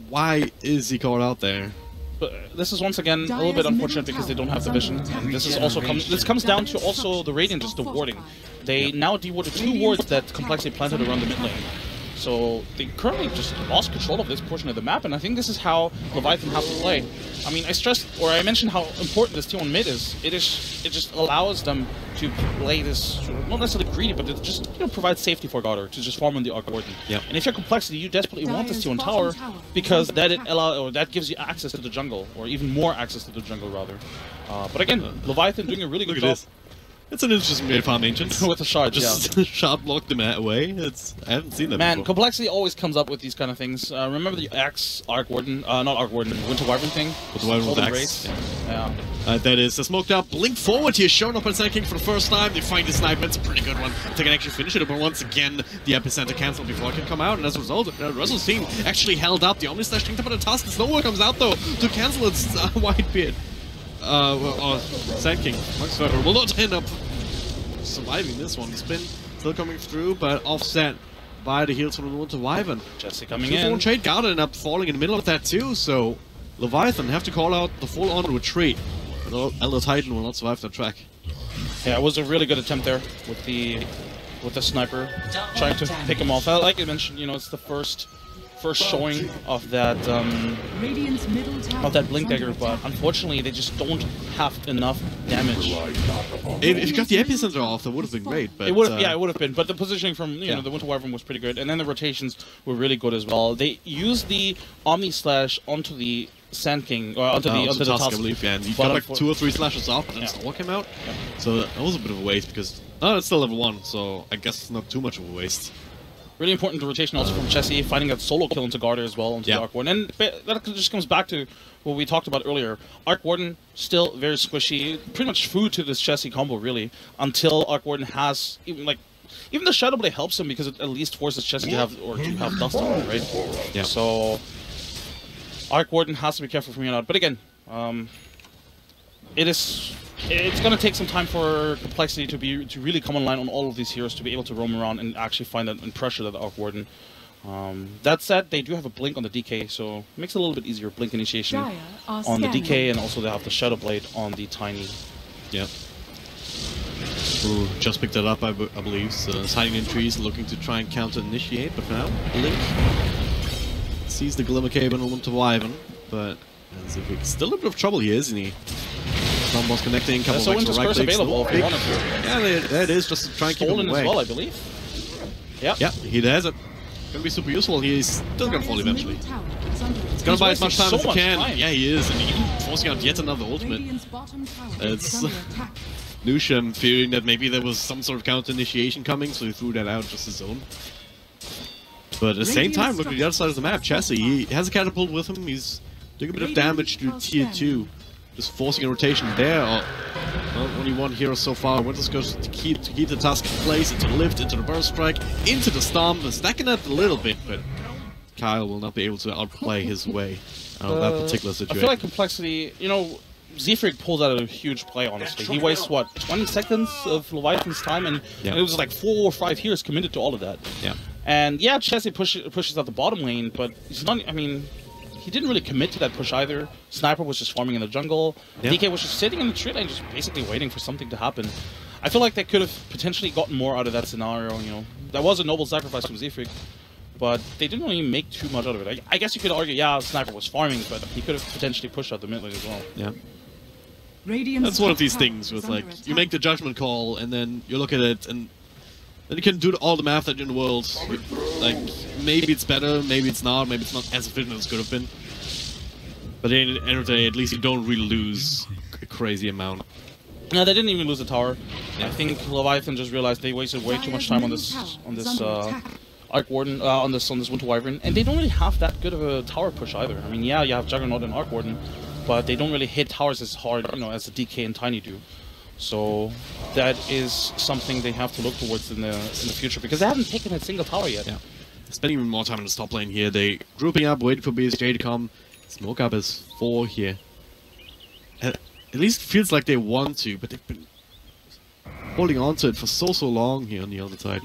why is he caught out there? But this is once again a little bit unfortunate because they don't have the vision. And this is also this comes down to also the Radiant just the warding. They now dewarded 2 wards that Complexity planted around the mid lane. So they currently just lost control of this portion of the map, and I think this is how Leviathan has to play. I mean, I mentioned how important this T1 mid is. It just allows them to play this, not necessarily greedy, but it just provides safety for Goddard to just farm on the Arc Warden. Yep. And if you're Complexity, you desperately want this T1 tower because that gives you access to the jungle, or even more access to the jungle rather. But again, Leviathan doing a really good job. It's an interesting way to farm Ancients. With the shard, just shard block them away. I haven't seen that before. Complexity always comes up with these kind of things. Remember the Arc Warden, not Arc Warden, Winter Wyvern thing? With the Wyvern with Golden Axe. Race. Yeah. That is the smoked up blink forward here, showing up on Sand King for the first time. They find the sniper. It's a pretty good one. They can actually finish it, but once again, the epicenter cancelled before it can come out, and as a result, Russell's team actually held up. The Omni Slash linked up on the task. The Snowball comes out though to cancel its Whitebeard. Sand King, Max Weber will not end up surviving this one. The spin still coming through, but offset by the heals from the Winter Wyvern. Jesse coming in. 2-for-1 trade guard ended up falling in the middle of that too, so Leviathan have to call out the full-on retreat. Elder Titan will not survive that track. Yeah, it was a really good attempt there with the sniper, trying to pick him off. Like you mentioned, it's the first showing of that blink dagger, but unfortunately they just don't have enough damage. If you got the epicenter off, that would have been great. But it would have been. But the positioning from the Winter Wyvern was pretty good, and then the rotations were really good as well. They used the Omni Slash onto the Sand King, or onto the Tusk, I believe. Yeah, and you got like 2 or 3 slashes off, and then Snowball came out. Yeah. So that was a bit of a waste because it's still level 1, so I guess it's not too much of a waste. Really important the rotation also from Chessie, finding that solo kill into Garter as well, onto the Arc Warden. And that just comes back to what we talked about earlier. Arc Warden, still very squishy, pretty much food to this Chessie combo, really, until Arc Warden has, even the Shadow Blade helps him because it at least forces Chessie to have dust on it, right? Yeah. So, Arc Warden has to be careful from here on out. But again, it's going to take some time for Complexity to really come online on all of these heroes to be able to roam around and actually find that and pressure that Arc Warden. That said, they do have a blink on the DK, so it makes it a little bit easier. Blink initiation on the DK, and also they have the Shadow Blade on the Tiny. Yeah. Who just picked that up, I believe. So it's hiding in trees, looking to try and counter-initiate, but for now, Blink sees the Glimmer Cave and Winter Wyvern, but as if he's still in a bit of trouble here, isn't he? Boss connecting, couple of Winter Square's available if you wanted to. Yeah, there it is, just to try and keep him away. As well, I believe. Yeah, he has it. Gonna be super useful. He's still gonna fall eventually. He's gonna buy as much time as he can. Yeah, he is, and even forcing out yet another ultimate. It's Nushem fearing that maybe there was some sort of counter initiation coming, so he threw that out just his own. But at the same time, look at the other side of the map. Chessie, he has a catapult with him. He's doing a bit of damage to tier 2. Just forcing a rotation there. Well, only one hero so far. Winter's goes to keep the task in place, into the lift, into the burst strike, into the stomp, stacking that a little bit, but Kyle will not be able to outplay his way out of that particular situation. I feel like Complexity, you know, Zefrig pulls out a huge play, honestly. He wastes, what, 20 seconds of Leviathan's time, and it was like 4 or 5 heroes committed to all of that. Yeah. And yeah, Chessie pushes out the bottom lane, but he's not, I mean, he didn't really commit to that push either. Sniper was just farming in the jungle. DK was just sitting in the tree lane, just basically waiting for something to happen. I feel like they could have potentially gotten more out of that scenario, you know. That was a noble sacrifice from Zefrig, but they didn't really make too much out of it. I guess you could argue, yeah, Sniper was farming, but he could have potentially pushed out the mid lane as well. Yeah. That's one of these things with, like, you make the judgment call, and then you look at it, and then you can do all the math that in the world. Like, maybe it's better, maybe it's not as efficient as it could have been. But at the end of the day, at least you don't really lose a crazy amount. No, they didn't even lose the tower. I think Leviathan just realized they wasted way too much time on this Arc Warden, on this Winter Wyvern, and they don't really have that good of a tower push either. I mean, yeah, you have Juggernaut and Arc Warden, but they don't really hit towers as hard, you know, as the DK and Tiny do. So that is something they have to look towards in the future, because they haven't taken a single tower yet. Yeah. Spending even more time in the top lane here. They grouping up, waiting for BSJ to come. Smoke up is 4 here. At least feels like they want to, but they've been holding on to it for so long here on the other side.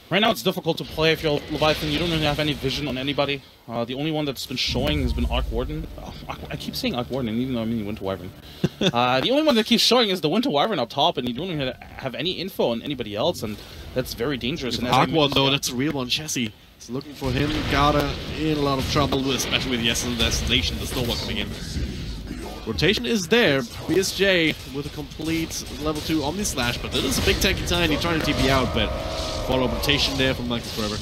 Right now it's difficult to play if you're Leviathan. You don't really have any vision on anybody. The only one that's been showing has been Arc Warden. I keep saying Arc Warden, even though I mean Winter Wyvern. The only one that keeps showing is the Winter Wyvern up top, and you don't really have any info on anybody else, and that's very dangerous. And Arc Warden, though, that's a real one. Chessie is looking for him. Gada in a lot of trouble, especially with the ESL destination. There's no one coming in. Rotation is there. BSJ with a complete level 2 Omni Slash, but that is a big tanky Tiny trying to TP out, but follow rotation there from Michael Forever.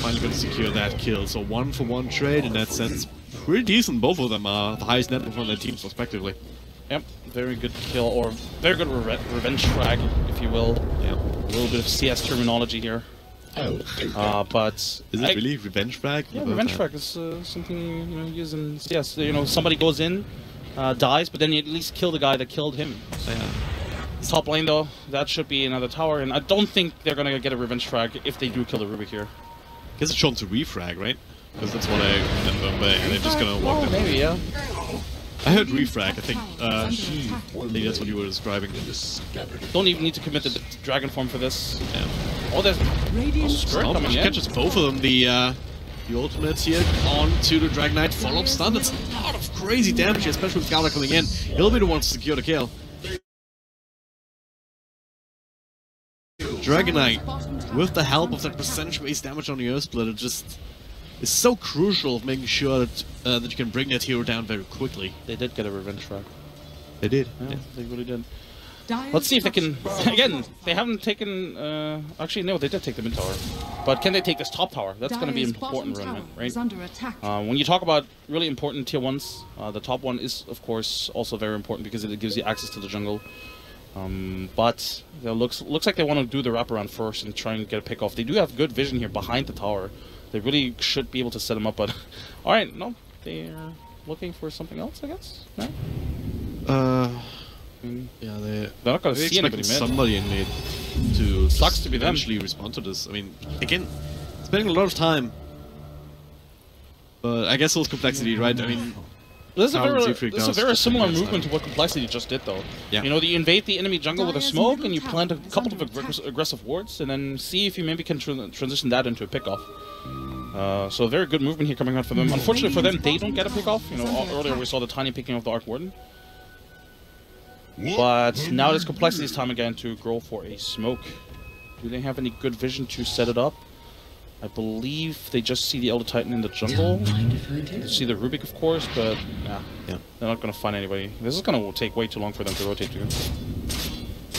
Finally going to secure that kill. So 1-for-1 trade in that sense. Pretty decent. Both of them are the highest net worth on their teams respectively. Yep, very good kill, or very good revenge frag, if you will. Yeah. A little bit of CS terminology here. But is it really revenge frag? Yeah, revenge frag is something you use in CS. You know, somebody goes in, dies, but then you at least kill the guy that killed him. So, yeah. Top lane though, that should be another tower, and I don't think they're gonna get a revenge frag if they do kill the Rubik here. I guess it's shown to refrag, right? Because that's what I remember, but they're just gonna walk in. Maybe, yeah. I heard refrag, I think that's what you were describing. Don't even need to commit the dragon form for this. Yeah. Oh, there's Spirit coming in. Catches both of them, the ultimates here onto the Dragon Knight. Follow-up stun, that's a lot of crazy damage here, especially with Gala coming in. He'll be the one to secure the kill. Dragon Knight, with the help of that percentage-based damage on the Earth Splitter, just is so crucial of making sure that that you can bring that hero down very quickly. They did get a revenge frag. They did. Yeah, they really did. Let's see if they can... Again, they haven't taken... actually, no, they did take the mid tower. But can they take this top tower? That's going to be an important run, right? When you talk about really important tier 1s, the top one is, of course, also very important because it gives you access to the jungle. But it looks like they want to do the wraparound first and try and get a pick off. They do have good vision here behind the tower. They really should be able to set them up, but... Alright, no, they're looking for something else, I guess? No? Yeah, they're not going to see anybody mid. Somebody in mid to sucks to be them. Eventually respond to this. I mean, again, spending a lot of time, but I guess those complexity, right? I mean, this is a very similar movement to what Complexity just did, though. Yeah. You know, you invade the enemy jungle with a smoke, and you plant a couple of aggressive wards, and then see if you maybe can transition that into a pickoff. So a very good movement here coming out for them. Unfortunately for them, they don't get a pickoff. You know, earlier we saw the Tiny picking off the Arc Warden. But now it's Complexity's time again to grow for a smoke. Do they have any good vision to set it up? I believe they just see the Elder Titan in the jungle. They see the Rubik, of course, but yeah, they're not going to find anybody. This is going to take way too long for them to rotate to.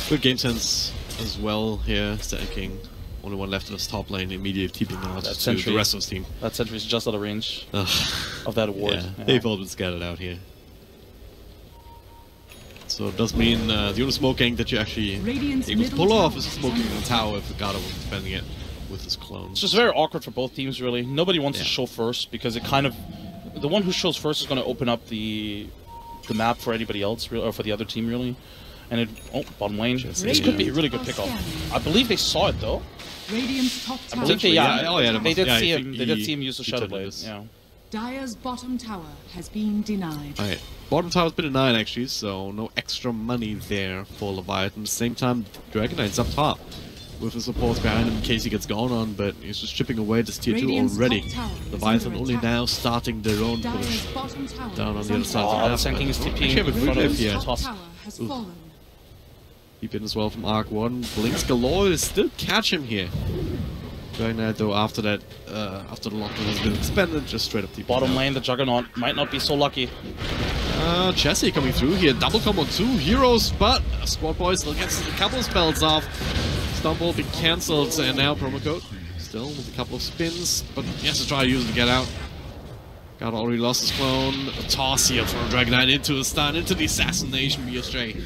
Good game sense as well here. Stanking. Only one left in his top lane, immediately TPing out to the rest of his team. That sentry's just out of range of that ward. Yeah, they've all been scattered out here. So it does mean the only smoke gank that you actually able to pull off is smoking in the tower if the Gada was defending it with his clones. It's just very awkward for both teams, really. Nobody wants to show first because it kind of... The one who shows first is going to open up the map for anybody else, or for the other team, really. And it... Oh, bottom lane. This Radiant could be a really good are pickup. scanning. I believe they saw it, though. Radiant's top I tower. believe they, they did must- see yeah, him. he- They did he- see him use the he Shadow told Blade. us. Yeah. Dire's bottom tower has been denied. Alright, bottom tower's been denied actually, so no extra money there for Leviathan. At the same time, Dragon Knight's up top with the supports behind him in case he gets gone on, but he's just chipping away this tier 2 Radiant's already. top tower is Leviathan under only attack. now starting their own Dire's push bottom tower down on is the other under side Oh, of the the map. Sand King is but TPing actually have a in good front of lift his here. top top. tower has Ooh. fallen. Deep in as well from Arc 1. Blinks galore, they still catch him here. Dragon Knight though, after that, after the lockdown has been expanded, just straight up deep. Bottom lane, the Juggernaut might not be so lucky. Jesse coming through here, double combo 2 heroes, but Squad Boy still gets a couple of spells off. Stomp will be cancelled, and now promo code still with a couple of spins, but he has to try to use it to get out. Got already lost his clone. A toss here for Dragon Knight into a stun, into the assassination. BSJ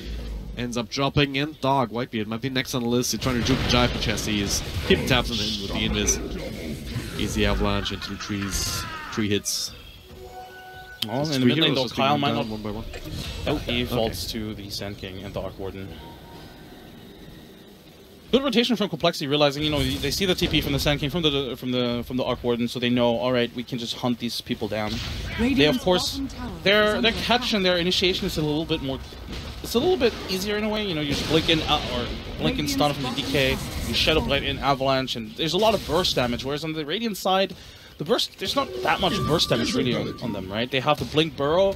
ends up dropping, and Dog, Whitebeard might be next on the list. He's trying to juke the jive, but Jesse is keeping tabs on him with the invis. Easy avalanche into the trees, 3 hits. Well, Just in the 3 mid lane heroes though, just being Kyle run might down not. one by one. Oh, he falls to the Sand King and the Arc Warden. Good rotation from Complexity, realizing they see the TP from the Sand King from the Arc Warden, so they know, all right, we can just hunt these people down. They of course their catch and their initiation is a little bit more. It's a little bit easier in a way. You just blink in or blink and stun from the DK. You Shadow Blade in Avalanche, and there's a lot of burst damage. Whereas on the Radiant side, the burst there's not that much burst damage really on them, right? They have the Blink Burrow,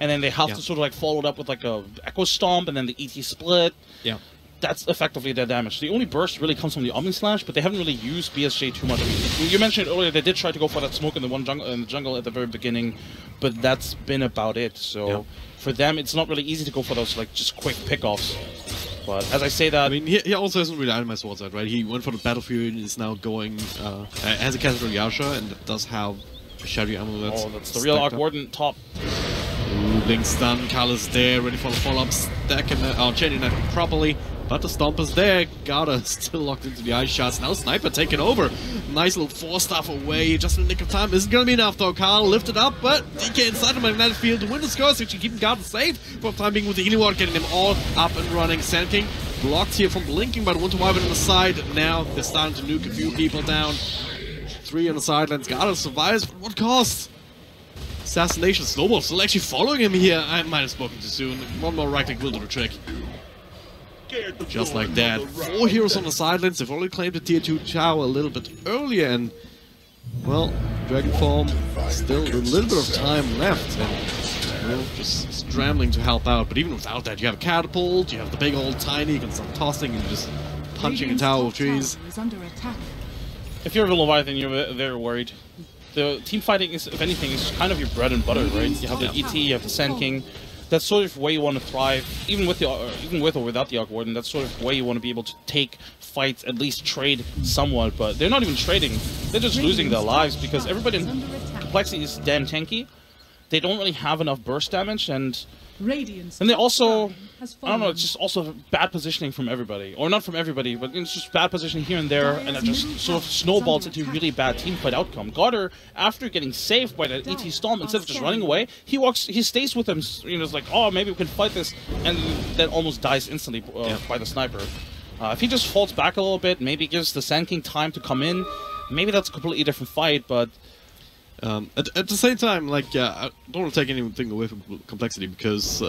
and then they have to sort of like follow it up with like a Echo Stomp, and then the ET Split. Yeah. That's effectively their damage. The only burst really comes from the Omni Slash, but they haven't really used BSJ too much. I mean, you mentioned earlier they did try to go for that smoke in the jungle at the very beginning, but that's been about it. So for them, it's not really easy to go for those like just quick pickoffs. But as I say that, I mean, he also hasn't really itemized Sword Side, right? He went for the Battlefield and is now going, has a Cathedral Yasha and does have a Shadow Amulet. oh, that's the real Arc Warden top. Ooh, Blink stun, Kala's there, ready for the follow-up, stacking chaining that properly. But the Stomp is there, Garda still locked into the ice shots. Now Sniper taking over. Nice little 4-staff away, just in the nick of time. Isn't gonna be enough though. Karl lifted up, but DK inside the magnetic field to win the scores, actually keeping Garda safe for the time being with the healing ward, getting them all up and running. Sand King blocked here from blinking, but Winter Wyvern on the side. Now they're starting to nuke a few people down. 3 on the sidelines. Garda survives, but what cost? Assassination Snowball still actually following him here. I might have spoken too soon. One more right click will do the trick. Just like that. 4 heroes on the sidelines. They've already claimed the tier 2 tower a little bit earlier, and well, Dragon Form still a little bit of time left, and well, just scrambling to help out. But even without that, you have a catapult, you have the big old tiny, you can start tossing and just punching a tower of trees. If you're a Leviathan, you're very worried. The team fighting is, if anything, is kind of your bread and butter, right? You have the ET, you have the Sand King. That's sort of where you want to thrive, even with or without the Arc Warden. That's sort of where you want to be able to take fights, at least trade somewhat. But they're not even trading; they're just losing their lives because everybody in Complexity is damn tanky. They don't really have enough burst damage, and they also, I don't know, it's just also bad positioning from everybody, or not from everybody, but it's just bad positioning here and there, and it just sort of snowballs into a really bad team fight outcome. Garter, after getting saved by that ET Storm, instead of just running away, he stays with them. It's like, oh, maybe we can fight this, and then almost dies instantly by the sniper. If he just falls back a little bit, maybe gives the Sand King time to come in, maybe that's a completely different fight, but at the same time, like, I don't want to take anything away from Complexity, because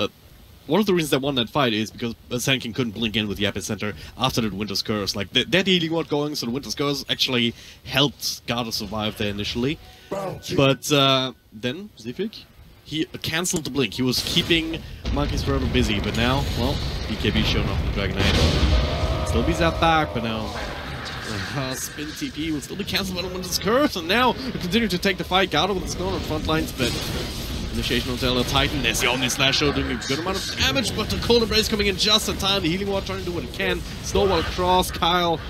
one of the reasons they won that fight is because Sand King couldn't blink in with the Epicenter after the Winter's Curse. Like, they had the healing ward going, so the Winter's Curse actually helped Garda survive there initially. But then, Zivik, he cancelled the blink. He was keeping Monkeys Forever busy, but now, well, BKB showing up with Dragon Knight. Still be zapped back, but now Spin TP will still be cancelled by the Winter's Curse, and now we continue to take the fight. Garda with the score on the front lines, but initiation on Taylor Titan. There's the Omni Slash Show doing a good amount of damage, but the Cold Embrace coming in just in time. The Healing Ward trying to do what it can. Snowball across. Kyle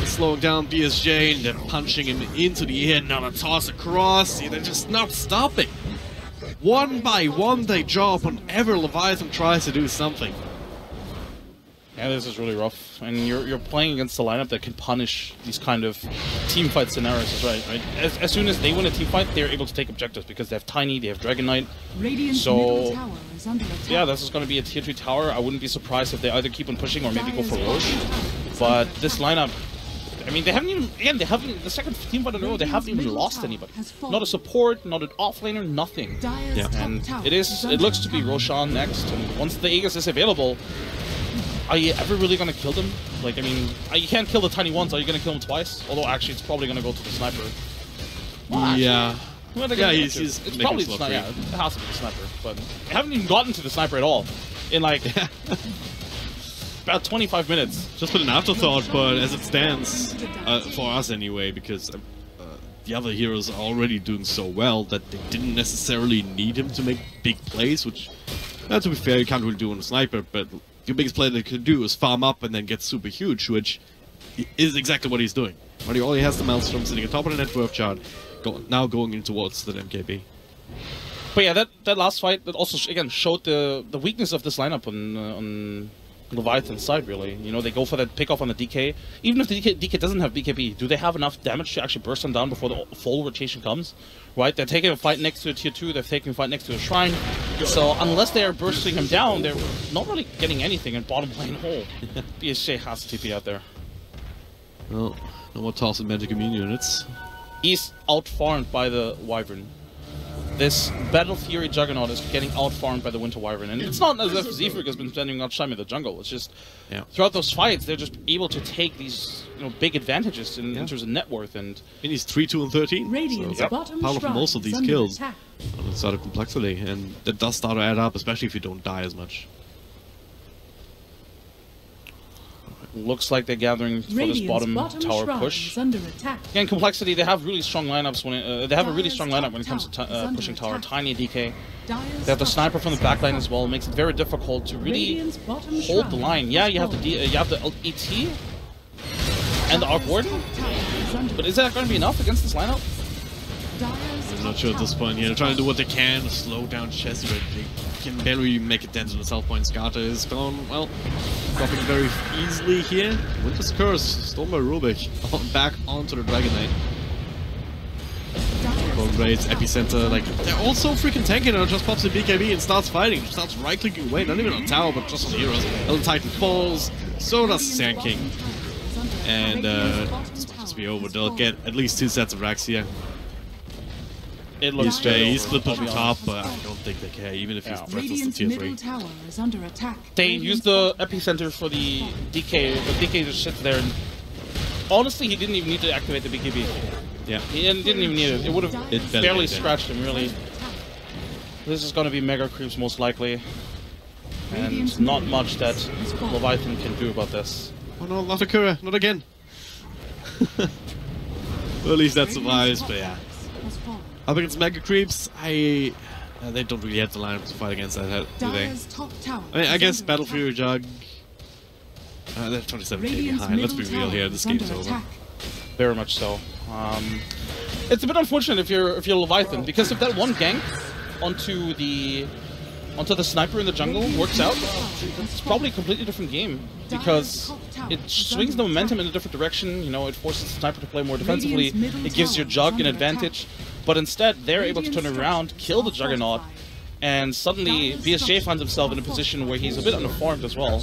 slowing down BSJ, and then punching him into the air. Now the toss across. They're just not stopping. One by one, they drop whenever Leviathan tries to do something. Yeah, this is really rough, and you're playing against a lineup that can punish these kind of team fight scenarios, right? As soon as they win a team fight, they're able to take objectives because they have Tiny, they have Dragon Knight. So yeah, this is going to be a tier 2 tower. I wouldn't be surprised if they either keep on pushing or maybe go for Roche. But this lineup, I mean, they haven't even, again, the second team fight in a row, they haven't even lost anybody. Not a support, not an offlaner, nothing. Yeah. And it looks to be Roshan next, and once the Aegis is available, are you ever really going to kill them? Like, I mean, you can't kill the tiny ones. Are you going to kill them twice? Although, actually, it's probably going to go to the sniper. Well, yeah. Yeah, he's it's probably the sniper. Yeah, it has to be the sniper. But I haven't even gotten to the sniper at all. In, like, about 25 minutes. Just with an afterthought, but as it stands, for us anyway, because the other heroes are already doing so well that they didn't necessarily need him to make big plays, which, to be fair, you can't really do on a sniper, but your biggest play that he could do is farm up and then get super huge, which is exactly what he's doing. When he already has the Maelstrom sitting on top of the net worth chart, now going in towards the MKB. But yeah, that last fight, that also, again, showed the weakness of this lineup on Leviathan's side, really. You know, they go for that pick-off on the DK. Even if the DK doesn't have BKB, do they have enough damage to actually burst them down before the full rotation comes? Right? They're taking a fight next to a tier 2, they're taking a fight next to a shrine. So unless they are bursting him down, they're not really getting anything in bottom lane hole. BSJ has TP out there. Well, no more toss and magic immune units. He's out-farmed by the Wyvern. This Battle Fury Juggernaut is getting out-farmed by the Winter Wyvern. And it's not as if Zephyr has been spending much time in the jungle. It's just, throughout those fights, they're just able to take these, big advantages in terms of net worth. And he's 3, 2, and 13. Radiant's so bottom part of most of these kills attack. on the side of complexity. And that does start to add up, especially if you don't die as much. looks like they're gathering for this bottom tower push. Under attack. Again, complexity, they have really strong lineups when they have a really strong lineup when it comes to pushing tower. Tiny DK. They have the sniper from the backline as well. It makes it very difficult to really hold the line. Yeah, you have the ET and the Arc Warden, but is that going to be enough against this lineup? I'm not sure at this point. Yeah, they're trying to do what they can to slow down Chessie, but they can barely make a dent in the south point. Skarta is gone, well, dropping very easily here. Winter's Curse, stolen by Rubik, back onto the Dragon Knight. Bone Raids, Epicenter, like, they're all so freaking tanky now. Just pops the BKB and starts fighting. Starts right-clicking away, not even on tower, but just on the heroes. Elder Titan falls, so does Sand King. And this might just be over. They'll get at least 2 sets of racks here. It looks he's split push on top, but I don't think they care, even if he's breathless to tier 3. They use the epicenter for the DK. The DK just sits there, and honestly, he didn't even need to activate the BKB. Yeah. He didn't even need it. It would have barely scratched him, really. This is going to be Mega Creeps, most likely. And not much that Leviathan can do about this. Oh no, not Akura, not again. Well, at least that survives, but yeah. Up against Mega Creeps, they don't really have the lineup to fight against that, do they? I mean, I guess Battle Fury Jug, they're 27k behind. Let's be real here, this game's over. Very much so. It's a bit unfortunate if you're Leviathan, because if that one gank onto the sniper in the jungle works out, it's probably a completely different game, because it swings the momentum in a different direction. You know, it forces the sniper to play more defensively. It gives your Jug an advantage. But instead, they're able to turn around, kill the Juggernaut, and suddenly BSJ finds himself in a position where he's a bit underfarmed as well.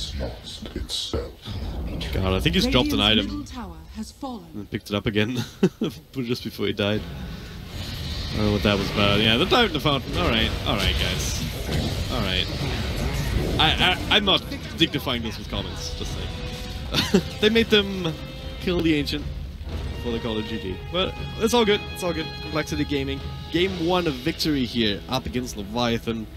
God, I think he's dropped an item and picked it up again just before he died. I don't know what that was about. Yeah, the dive in the fountain. Alright, guys. Alright. I'm not dignifying this with comments, just saying. They made them kill the Ancient. They call it GG. But it's all good. It's all good. Complexity Gaming. Game 1 of victory here up against Leviathan.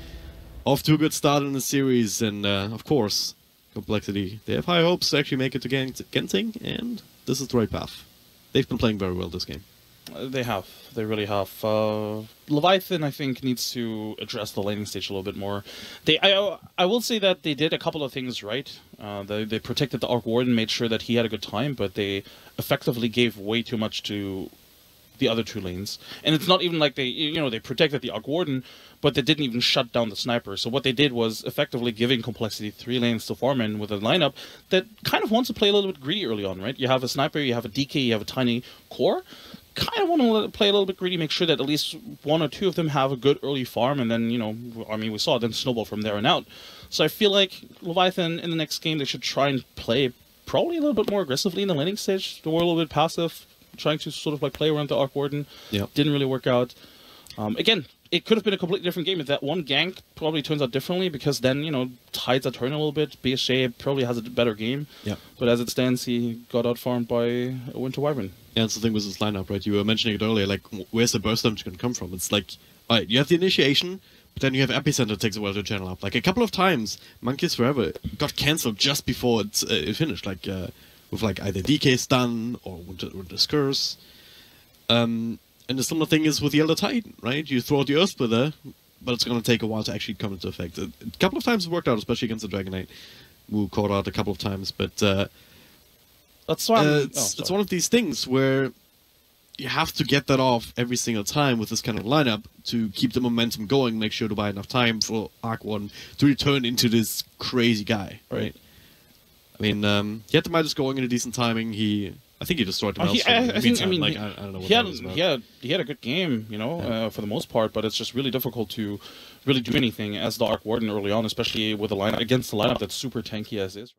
Off to a good start in the series. And of course, Complexity. They have high hopes to actually make it to Genting. And this is the right path. They've been playing very well this game. They have. They really have. Leviathan, I think, needs to address the laning stage a little bit more. I will say that they did a couple of things right. They protected the Arc Warden, made sure that he had a good time, but they effectively gave way too much to the other 2 lanes. And it's not even like they protected the Arc Warden, but they didn't even shut down the sniper. So what they did was effectively giving Complexity 3 lanes to farm in with a lineup that kind of wants to play a little bit greedy early on, right? You have a sniper, you have a DK, you have a tiny core. Kind of want to play a little bit greedy, make sure that at least 1 or 2 of them have a good early farm, and then, we saw it then snowball from there on out. So I feel like Leviathan in the next game, they should try and play probably a little bit more aggressively in the laning stage. They were a little bit passive, trying to sort of like play around the Arc Warden. Yeah. Didn't really work out. Again, it could have been a completely different game if that one gank probably turns out differently, because then, tides are turning a little bit. BSJ probably has a better game. Yeah. But as it stands, he got out-farmed by a Winter Wyvern. Yeah, that's the thing with this lineup, right? You were mentioning it earlier, like, where's the burst damage going to come from? It's like, alright, you have the initiation, but then you have Epicenter takes a while to channel up. Like, a couple of times, Monkeys Forever got cancelled just before it finished, like, with, like, either DK stun or Winter's Curse. And the similar thing is with the Elder Titan, right? You throw out the Earthsplitter, but it's going to take a while to actually come into effect. A couple of times it worked out, especially against the Dragon Knight, who caught out a couple of times, but That's why it's one of these things where you have to get that off every single time with this kind of lineup to keep the momentum going, make sure to buy enough time for Arc 1 to return into this crazy guy, right? I mean, he had the Midas going in a decent timing. I think he destroyed the Maelstrom in the meantime. I don't know what that was about. He had a good game, for the most part, but it's just really difficult to really do anything as the Arc Warden early on, especially with a lineup against the lineup that's super tanky as is.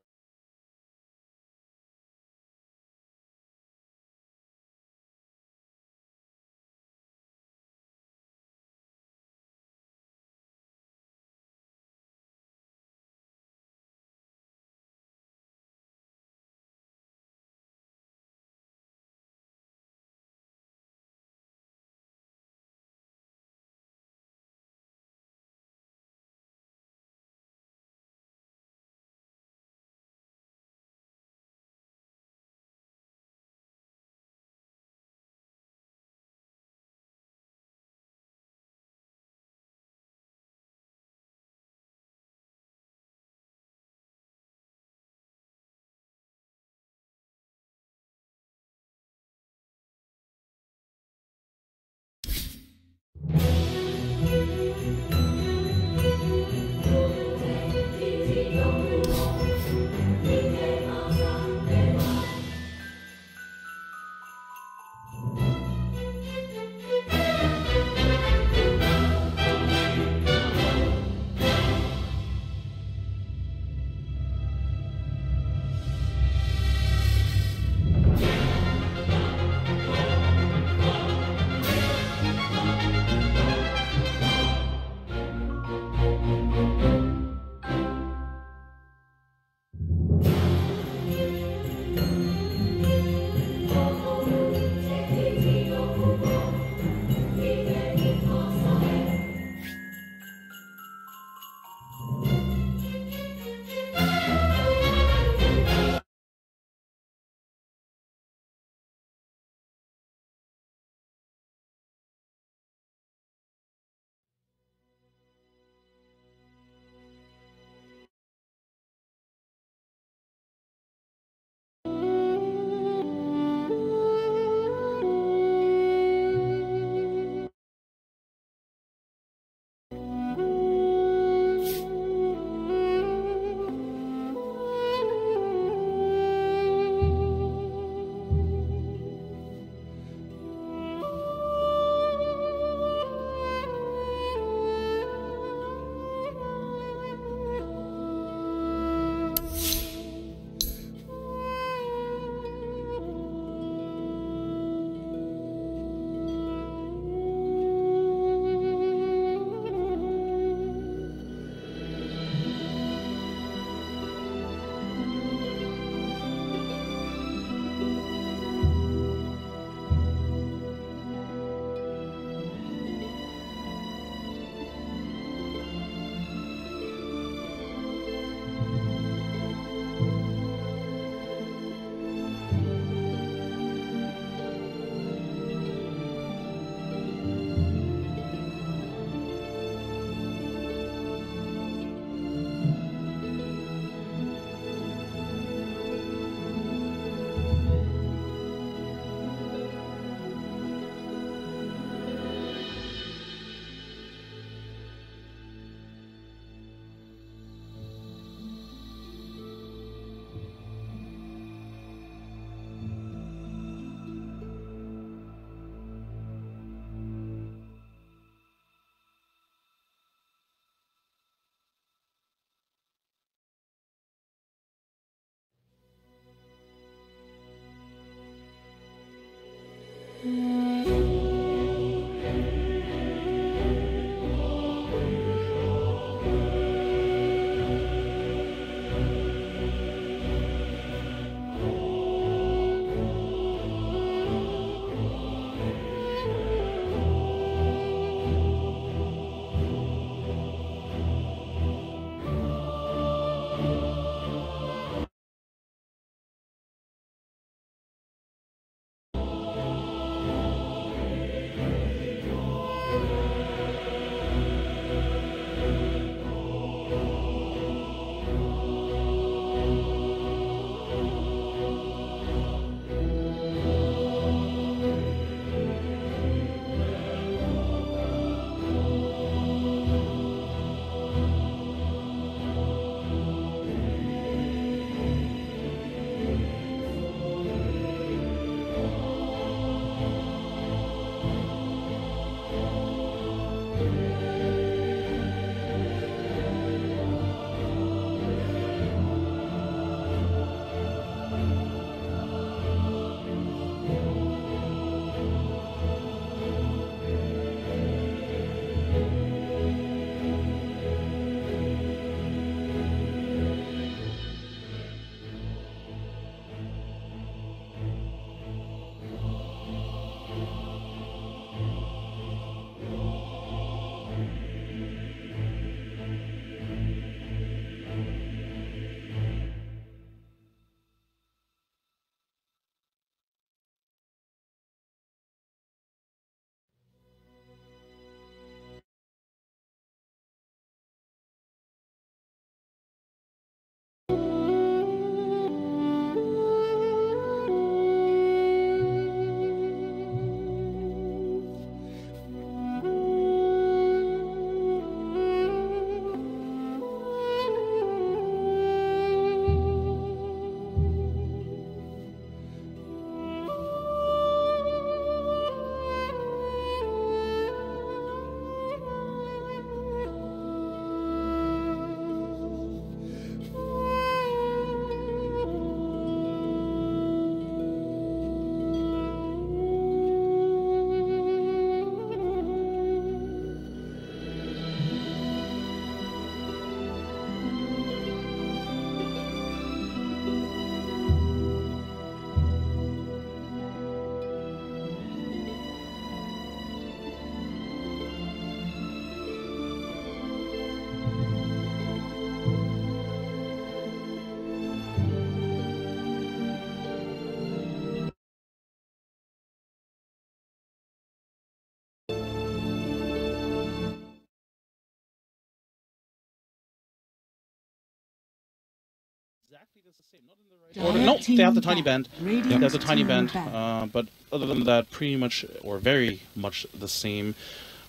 exactly the same. Not in the right order. No, they have the tiny band. Radiant They have the tiny team band. But other than that, pretty much or very much the same.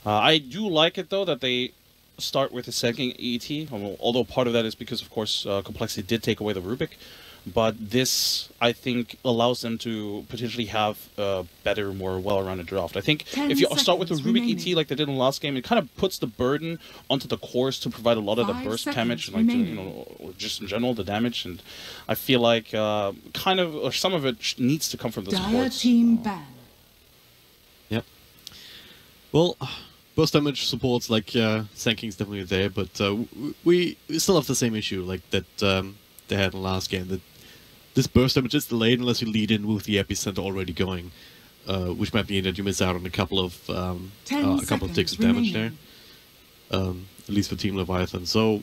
I do like it though that they start with the second ET. Although part of that is because, of course, complexity did take away the Rubik. But this, I think, allows them to potentially have a better, more well-rounded draft. I think if you start with the Rubik ET like they did in the last game, it kind of puts the burden onto the cores to provide a lot of the burst damage, and like or just in general the damage. And I feel like kind of or some of it needs to come from the supports. Team ban. Yep. Well, burst damage supports like Sanking's definitely there, but we still have the same issue like that they had in the last game. That this burst damage is delayed unless you lead in with the epicenter already going, which might mean that you miss out on a couple of ticks of damage there. At least for Team Leviathan. So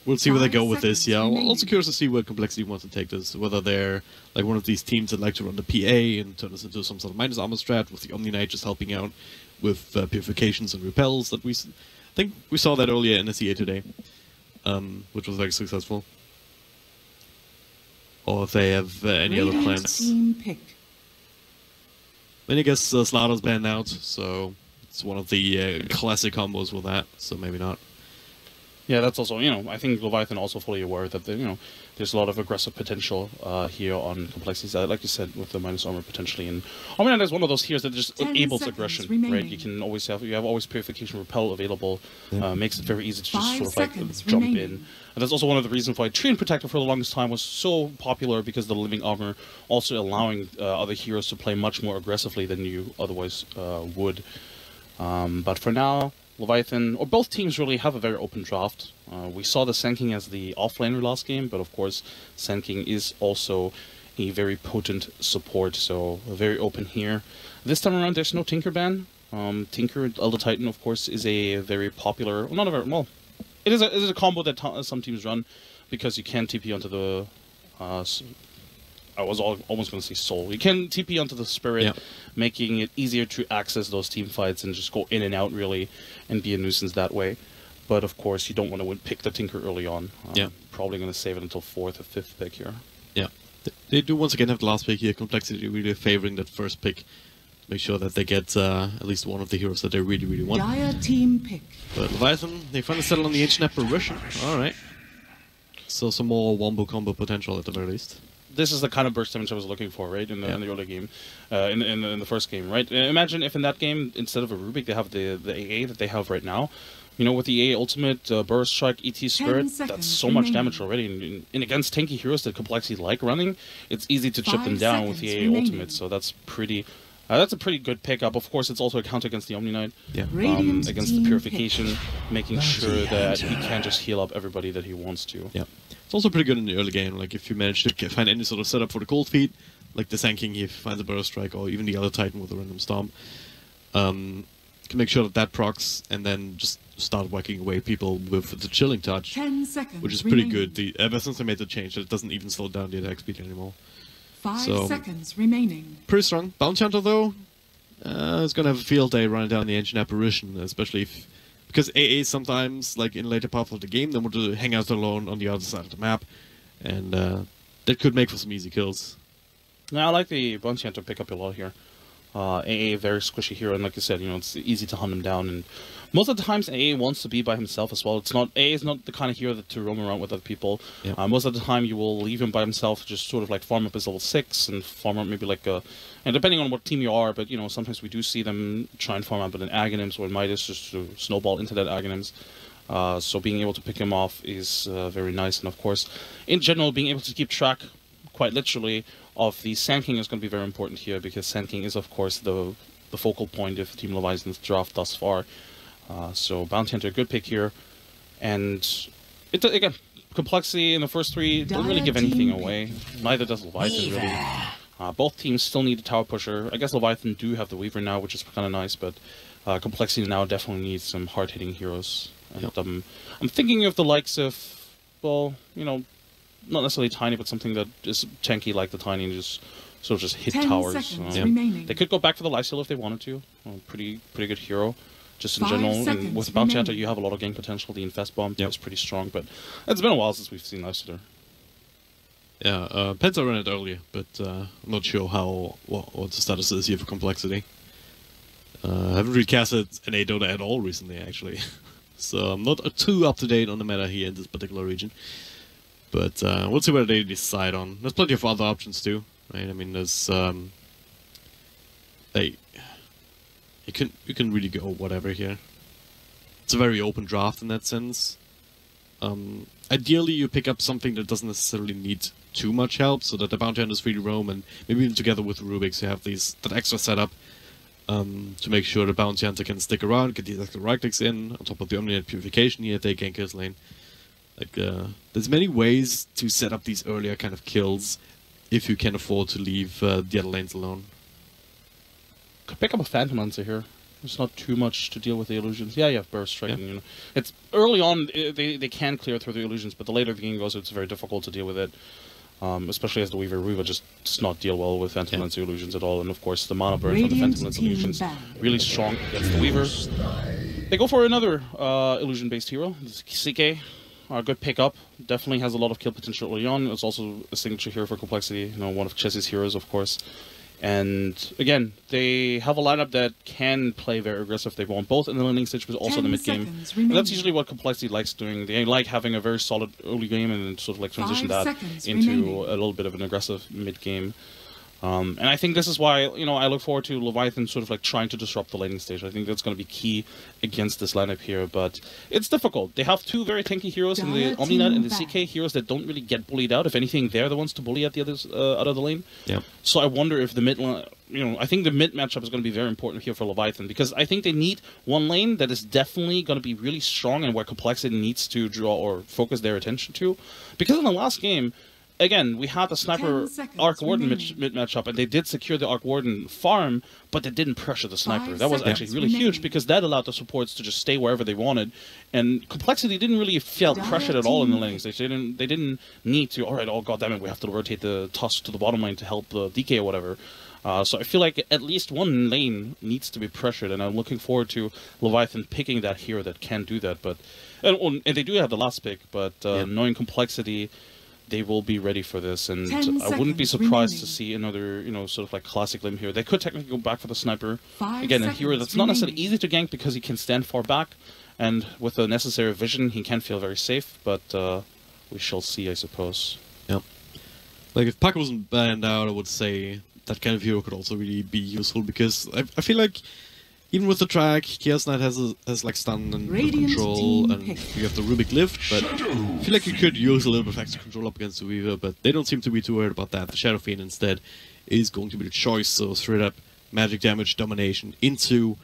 we'll see where they go with this. Yeah, I'm also curious to see where Complexity wants to take this. Whether they're like one of these teams that like to run the PA and turn this into some sort of minus armor strat with the Omni Knight just helping out with purifications and repels. That I think we saw that earlier in SEA today, which was very successful. Or if they have any other plans. Then I guess Slaughter's banned out, so it's one of the classic combos with that, so maybe not. Yeah, that's also, I think Leviathan also fully aware that, there's a lot of aggressive potential here on complexities, like you said, with the minus armor potentially. And Omni is one of those heroes that just enables aggression, right? You can always have purification repel available, makes it very easy to just sort of like jump in. And that's also one of the reasons why Treant Protector for the longest time was so popular, because of the living armor also allowing other heroes to play much more aggressively than you otherwise would. But for now, Leviathan, or both teams really have a very open draft. We saw the Sand as the offlaner last game, but of course Sand is also a very potent support, so very open here. This time around there's no Tinker ban. Tinker, Elder Titan, of course, is a very popular, well, not a very, well, it is a combo that some teams run, because you can TP onto the, I was almost going to say soul. You can TP onto the spirit, making it easier to access those team fights and just go in and out, really, and be a nuisance that way. But, of course, you don't want to pick the Tinker early on. Probably going to save it until 4th or 5th pick here. Yeah. They do once again have the last pick here. Complexity really favoring that first pick. Make sure that they get at least one of the heroes that they really, really want. Dire team pick. But Leviathan, they finally settle on the Ancient Apparition. Alright. So some more wombo combo potential at the very least. This is the kind of burst damage I was looking for, right, in the early game, in the first game, right? Imagine if in that game, instead of a Rubik, they have the AA that they have right now. With the AA Ultimate, Burst Strike, ET Spirit, that's so much damage already. And against tanky heroes that Complexity like running, it's easy to chip them down with the AA Ultimate, so that's pretty... that's a pretty good pickup. Of course, it's also a counter against the Omni Knight. Against the Purification, making sure that he can't just heal up everybody that he wants to. Yeah. It's also pretty good in the early game. Like, if you manage to find any sort of setup for the Cold Feet, like the Sand King, if you find the Burrow Strike, or even the other Titan with a random Stomp, can make sure that procs, and then just start whacking away people with the Chilling Touch, 10 seconds which is pretty good. Ever since they made the change, it doesn't even slow down the attack speed anymore. 5 seconds remaining. Pretty strong. Bounty Hunter, though, is going to have a field day running down the Ancient Apparition, especially if... Because AA sometimes, like in later parts of the game, they want to hang out alone on the other side of the map, and that could make for some easy kills. Now, I like the Bounty Hunter pickup a lot here. AA, very squishy hero, and like you said, it's easy to hunt him down. And most of the times, AA wants to be by himself as well. AA is not the kind of hero to roam around with other people. Most of the time, you will leave him by himself, just sort of like farm up his level 6 and farm up maybe like a... And depending on what team you are, but sometimes we do see them try and farm up with an Aghanims or an Midas just to snowball into that Aghanims. So being able to pick him off is very nice. And of course, in general, being able to keep track, quite literally, of the Sand King is going to be very important here, because Sand King is, of course, the focal point of Team Leviathan's draft thus far. So Bounty Hunter, good pick here. And, again, complexity in the first 3 don't really give anything away. Neither does Leviathan, really. Both teams still need a tower pusher. I guess Leviathan do have the Weaver now, which is kind of nice, but complexity now definitely needs some hard-hitting heroes. And I'm thinking of the likes of, well, not necessarily Tiny, but something that is tanky like the Tiny and just sort of just hit towers. They could go back for the Lifesteal if they wanted to. Pretty good hero, just in general. And with Bounty Hunter, you have a lot of game potential. The Infest Bomb is pretty strong, but it's been a while since we've seen Lifestealer. Yeah, Penta ran it earlier, but I'm not sure what the status is here for complexity. I haven't really casted any Dota at all recently, actually. So I'm not too up to date on the meta here in this particular region. But we'll see what they decide on. There's plenty of other options too, right? I mean, there's you can really go whatever here. It's a very open draft in that sense. Ideally, you pick up something that doesn't necessarily need too much help, so that the bounty hunters free to roam, and maybe even together with Rubik's, you have that extra setup to make sure the bounty hunter can stick around, get these extra right clicks in, on top of the Omninet purification here, they gank his lane. Like, there's many ways to set up these earlier kind of kills if you can afford to leave the other lanes alone. Could pick up a Phantom Lancer here. There's not too much to deal with the illusions. Yeah, you have burst striking. You know, it's early on they can clear through the illusions, but the later the game goes, it's very difficult to deal with it. Especially as the Weaver. Weaver just does not deal well with Phantom Lancer illusions at all, and of course the mana burn from the Phantom Lancer illusions really strong against the Weaver. They go for another illusion-based hero, CK. Good pickup. Definitely has a lot of kill potential early on. It's also a signature hero for complexity. You know, one of Chess's heroes, of course. And again, they have a lineup that can play very aggressive if they want, both in the laning stage but also in the mid game. And that's usually what complexity likes doing. They like having a very solid early game and then sort of like transition that into a little bit of an aggressive mid game. And I think this is why, you know, I look forward to Leviathan sort of like trying to disrupt the laning stage. I think that's going to be key against this lineup here, but it's difficult. They have two very tanky heroes in the Omninet and the CK, heroes that don't really get bullied out. If anything, they're the ones to bully at the others out of the lane. Yeah. So I wonder if the mid, you know, I think the mid matchup is going to be very important here for Leviathan, because I think they need one lane that is definitely going to be really strong and where complexity needs to draw or focus their attention to. Because in the last game, again, we had the Sniper Arc Warden mid matchup, and they did secure the Arc Warden farm, but they didn't pressure the Sniper. That was actually really huge, because that allowed the supports to just stay wherever they wanted, and complexity didn't really feel pressured at all in the laning stage. They didn't need to, alright, oh goddammit, we have to rotate the Tusk to the bottom lane to help the DK or whatever. So I feel like at least one lane needs to be pressured, and I'm looking forward to Leviathan picking that hero that can do that. But and they do have the last pick, but knowing complexity, they will be ready for this, and I wouldn't be surprised to see another, you know, sort of like classic limb here. They could technically go back for the Sniper. Again, a hero that's not necessarily easy to gank because he can stand far back, and with the necessary vision, he can feel very safe, but we shall see, I suppose. Yeah. Like, if Puck wasn't banned out, I would say that kind of hero could also really be useful, because I feel like even with the track, Chaos Knight has like stun and control, and you have the Rubik lift, but I feel like you could use a little bit of extra control up against the Weaver, but they don't seem to be too worried about that. The Shadow Fiend instead is going to be the choice, so straight up magic damage domination into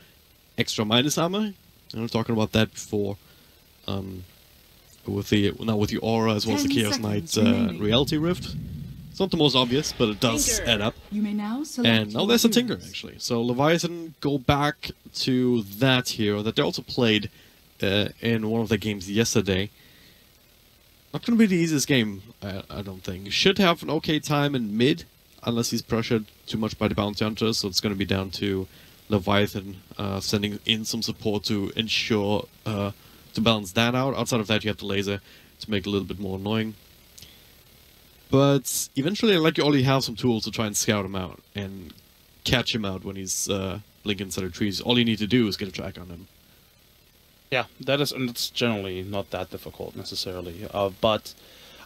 extra minus armor. I was talking about that before, with the Aura as well as the Chaos Knight Reality Rift. It's not the most obvious, but it does add up. You may now and now there's a Tinker, actually. So Leviathan go back to that hero that they also played in one of their games yesterday. Not going to be the easiest game, I don't think. Should have an okay time in mid, unless he's pressured too much by the bounty hunters. So it's going to be down to Leviathan sending in some support to ensure, to balance that out. Outside of that, you have the laser to make it a little bit more annoying. But eventually, like, you already have some tools to try and scout him out and catch him out when he's blinking inside the trees. All you need to do is get a track on him. Yeah, that is, and it's generally not that difficult necessarily. But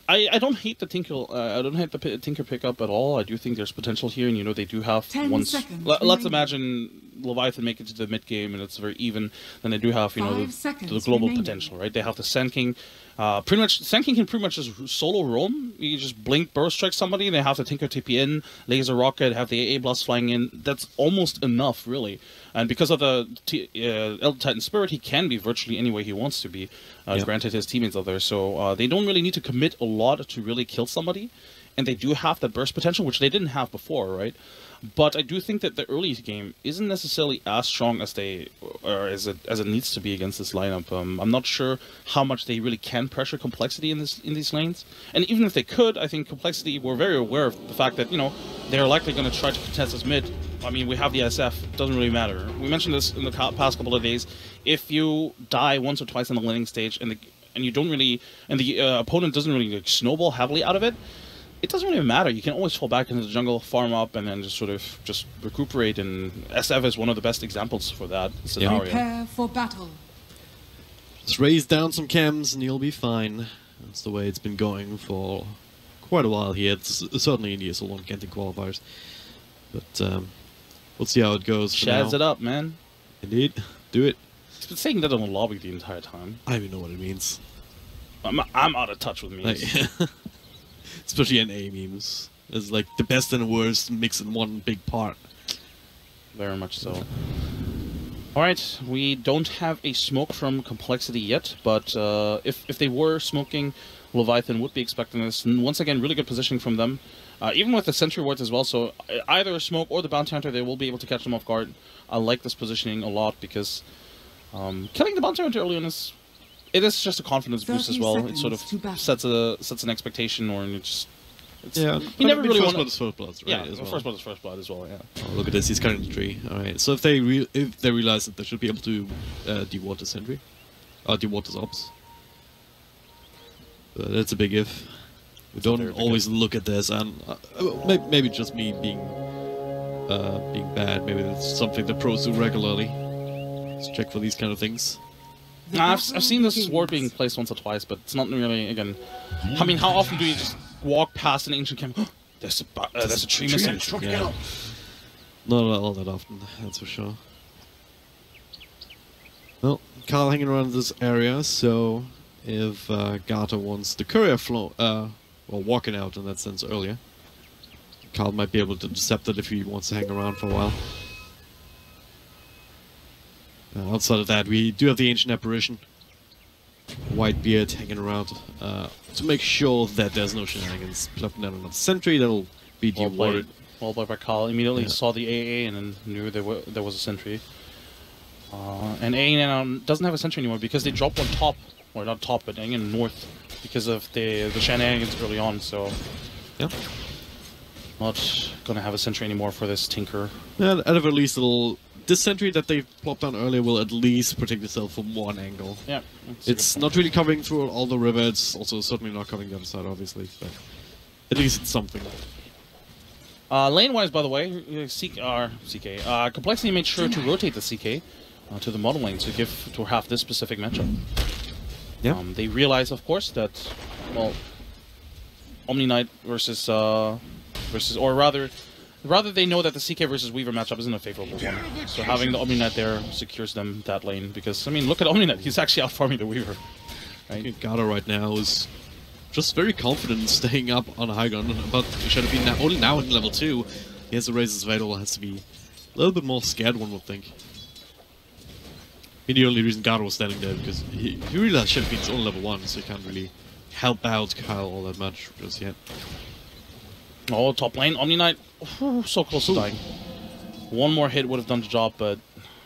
I don't hate the Tinker pickup at all. I do think there's potential here, and you know they do have let's imagine Leviathan make it to the mid game and it's very even. Then they do have, you know, the global potential, right? They have the Sand King. Pretty much, Sand King can pretty much just solo roam. You just blink, burst strike somebody. They have the Tinker TP in, laser rocket, have the AA blast flying in. That's almost enough, really. And because of the Elder Titan Spirit, he can be virtually any way he wants to be. Granted, his teammates are there, so they don't really need to commit a lot to really kill somebody. And they do have that burst potential, which they didn't have before, right? But I do think that the early game isn't necessarily as strong as as it needs to be against this lineup. I'm not sure how much they really can pressure complexity in these lanes. And even if they could, I think complexity, we're very aware of the fact that, you know, they're likely going to try to contest this mid. I mean, we have the SF. It doesn't really matter. We mentioned this in the past couple of days. If you die once or twice in the laning stage and you don't really, and the opponent doesn't really like, snowball heavily out of it, it doesn't really matter. You can always fall back into the jungle, farm up, and then just sort of just recuperate. And SF is one of the best examples for that scenario. Prepare for battle. Just raise down some chems and you'll be fine. That's the way it's been going for quite a while here. It's certainly in the ESL1 Genting qualifiers. But we'll see how it goes. Shaz it up, man. Indeed. Do it. It's been saying that on the lobby the entire time. I don't even know what it means. I'm out of touch with memes. Like, especially NA memes. It's like the best and the worst mixed in one big part. Very much so. Alright, we don't have a smoke from Complexity yet, but if they were smoking, Leviathan would be expecting this. And once again, really good positioning from them. Even with the Sentry Wards as well, so either a smoke or the Bounty Hunter, they will be able to catch them off guard. I like this positioning a lot because killing the Bounty Hunter early on is... It is just a confidence boost as well. It sort of sets an expectation, or it just... Yeah, you never really want to... First blood, right? Yeah, first blood is first blood as well, yeah. Oh, look at this, he's cutting the tree. Alright, so if they realize that they should be able to de-water Sentry, de-water Ops. That's a big if. We don't always look at this, and maybe just me being bad. Maybe that's something that pros do regularly. Let's check for these kind of things. I've seen this ward being placed once or twice, but it's not really, again... I mean, how often do you just walk past an ancient camp? There's a tree missing. Yeah. Not all that often, that's for sure. Well, Carl hanging around this area, so if Gata wants the courier flow, well, walking out in that sense earlier, Carl might be able to intercept it if he wants to hang around for a while. Outside of that, we do have the Ancient Apparition. Whitebeard hanging around to make sure that there's no shenanigans. Plopping down another sentry, that'll be de-warded. Well played by Carl. Immediately saw the AA and then knew there was a sentry. And AA doesn't have a sentry anymore because they dropped on top. Or not top, but in north. Because of the shenanigans early on, so... Yeah. Not gonna have a sentry anymore for this Tinker. Yeah, at the very least, this sentry that they plopped down earlier will at least protect itself from one angle. Yeah. It's not really covering through all the river, it's also certainly not covering the other side, obviously, but at least it's something. Lane-wise, by the way, Complexity made sure to rotate the CK to the model lane to have this specific matchup. Yeah. They realize, of course, that, well, Omni Knight versus, or rather they know that the CK versus Weaver matchup isn't a favorable one. So having the Omni Knight there secures them that lane, because, I mean, look at Omni Knight, he's actually out-farming the Weaver. Right? Gata right now is just very confident in staying up on high ground, but he should have been only now in level 2. He has to raise his Vidal, has to be a little bit more scared, one would think. I mean, the only reason Gata was standing there because he realized should have been only level 1, so he can't really help out Kyle all that much just yet. Oh, top lane, Omni Knight, so close to dying. One more hit would have done the job, but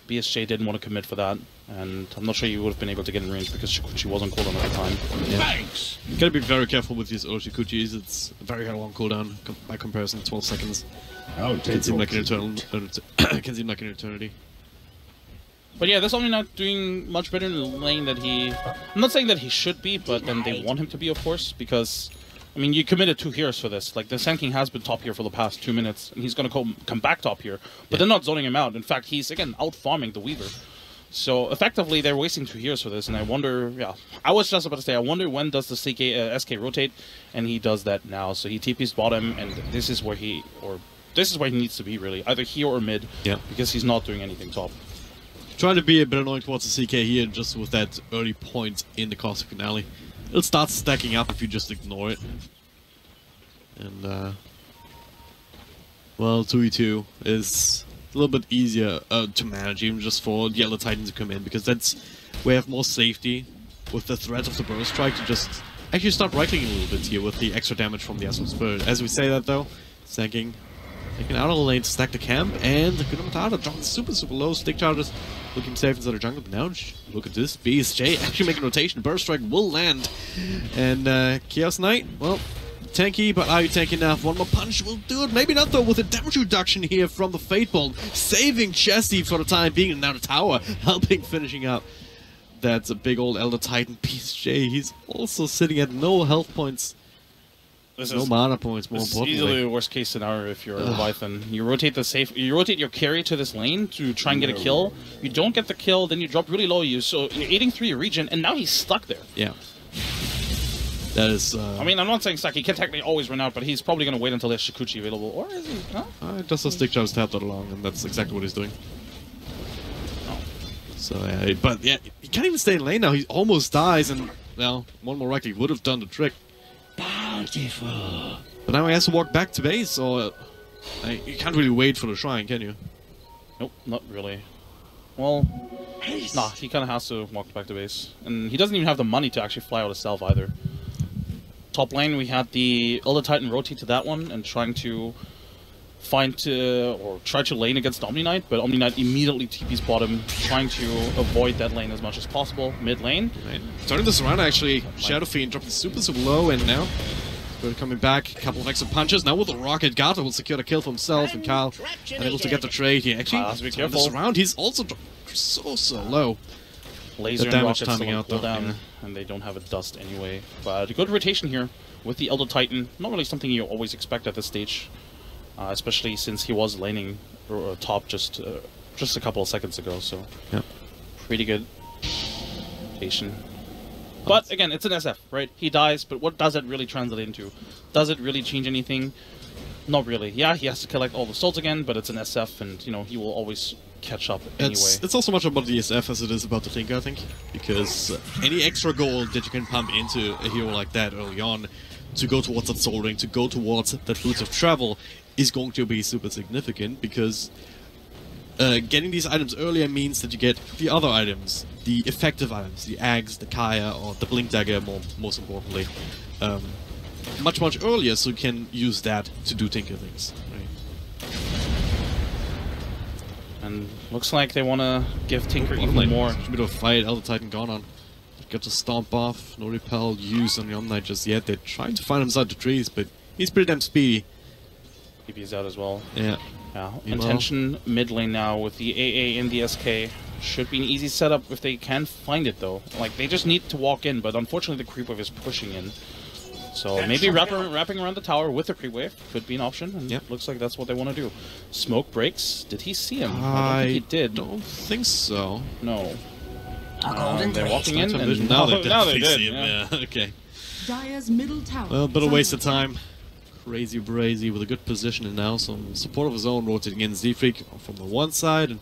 BSJ didn't want to commit for that, and I'm not sure you would have been able to get in range because she wasn't cooldown at the time. Yeah. Thanks! You gotta be very careful with these Oshikuchis, it's a very long cooldown by comparison, 12 seconds. Can seem like an eternity. But yeah, this Omni Knight doing much better in the lane that he... I'm not saying that he should be, but then they want him to be, of course, because... I mean, you committed 2 heroes for this. Like, the Sand King has been top here for the past 2 minutes, and he's going to come back top here. But they're not zoning him out. In fact, he's, again, out-farming the Weaver. So, effectively, they're wasting 2 heroes for this, and I wonder... Yeah, I was just about to say, I wonder when does the SK rotate, and he does that now. So he TP's bottom, and this is where he... This is where he needs to be, really. Either here or mid, because he's not doing anything top. Trying to be a bit annoying towards the CK here, just with that early point in the Cosmic Finale. It'll start stacking up if you just ignore it. And, well, 2v2 is a little bit easier to manage, even just for the Elder Titan to come in, because that's where you have more safety with the threat of the Burst Strike to just actually start right-clicking a little bit here with the extra damage from the Astral Spirit. As we say that, though, Sanking taking out of the lane to stack the camp, and the Kunamatata dropping super low. Stick charges looking safe inside the jungle, but now look at this. BSJ actually making rotation. Burst Strike will land. And Chaos Knight, well, tanky, but are you tanky enough? One more punch will do it. Maybe not, though, with a damage reduction here from the Fate Bolt, saving Chesty for the time being, and now the tower helping finishing up. That's a big old Elder Titan. BSJ, he's also sitting at no health points. This no is mana points, more This is importantly. easily the worst case scenario if you're Leviathan. You rotate your carry to this lane to try and get a kill. You don't get the kill, then you drop really low. You're eating through your regen, and now he's stuck there. Yeah. That is... I mean, I'm not saying stuck. He can technically always run out, but he's probably going to wait until there's Shikuchi available. Or is he? Huh? just a stick jump tapped that along, and that's exactly what he's doing. So, yeah, but yeah, he can't even stay in lane now. He almost dies, and, well, one more likely would have done the trick. Bountiful. But now he has to walk back to base, or you can't really wait for the shrine, can you? Nope, not really. Well, nah, he kind of has to walk back to base. And he doesn't even have the money to actually fly out himself either. Top lane, we had the Elder Titan rotate to that one and trying to try to lane against Omni Knight, but Omni Knight immediately TP's bottom, trying to avoid that lane as much as possible. Mid lane. Right. Turning this around, actually, Shadow Fiend dropping super low, and now Spirit coming back, a couple of extra punches. Now with the rocket, Gata will secure the kill for himself, and Kyle unable to get the trade. He actually turned this around. He's also so low. Laser and damage rockets timing out though, down, and they don't have a dust anyway. But a good rotation here with the Elder Titan. Not really something you always expect at this stage. Especially since he was laning top just a couple of seconds ago, so yep. Pretty good rotation. But again, it's an SF, right? He dies, but what does it really translate into? Does it really change anything? Not really. Yeah, he has to collect all the souls again, but it's an SF, and you know he will always catch up anyway. It's also much about the SF as it is about the Tinker, I think, because any extra gold that you can pump into a hero like that early on to go towards that soul ring, to go towards that route of travel, is going to be super significant, because getting these items earlier means that you get the other items, the effective items, the Axe, the Kaya, or the Blink Dagger, most importantly, much earlier, so you can use that to do Tinker things. Right? And looks like they want to give Tinker even more. A bit of a fight, Elder Titan gone on. Got to stomp off, no repel used on the Omnight just yet. They're trying to find him inside the trees, but he's pretty damn speedy. TP's out as well. Yeah. Yeah. Intention mid lane now with the AA and the SK. Should be an easy setup if they can find it though. Like they just need to walk in, but unfortunately the creep wave is pushing in. So maybe wrapping around the tower with the creep wave could be an option, and looks like that's what they want to do. Smoke breaks. Did he see him? I don't think he did. Don't think so. No. They're walking in, and now they did. See him. Yeah. Okay. Dire's middle tower. Well, a bit of waste of time. Crazy Brazy with a good position now, some support of his own rotating in. Z-Freak from the one side, and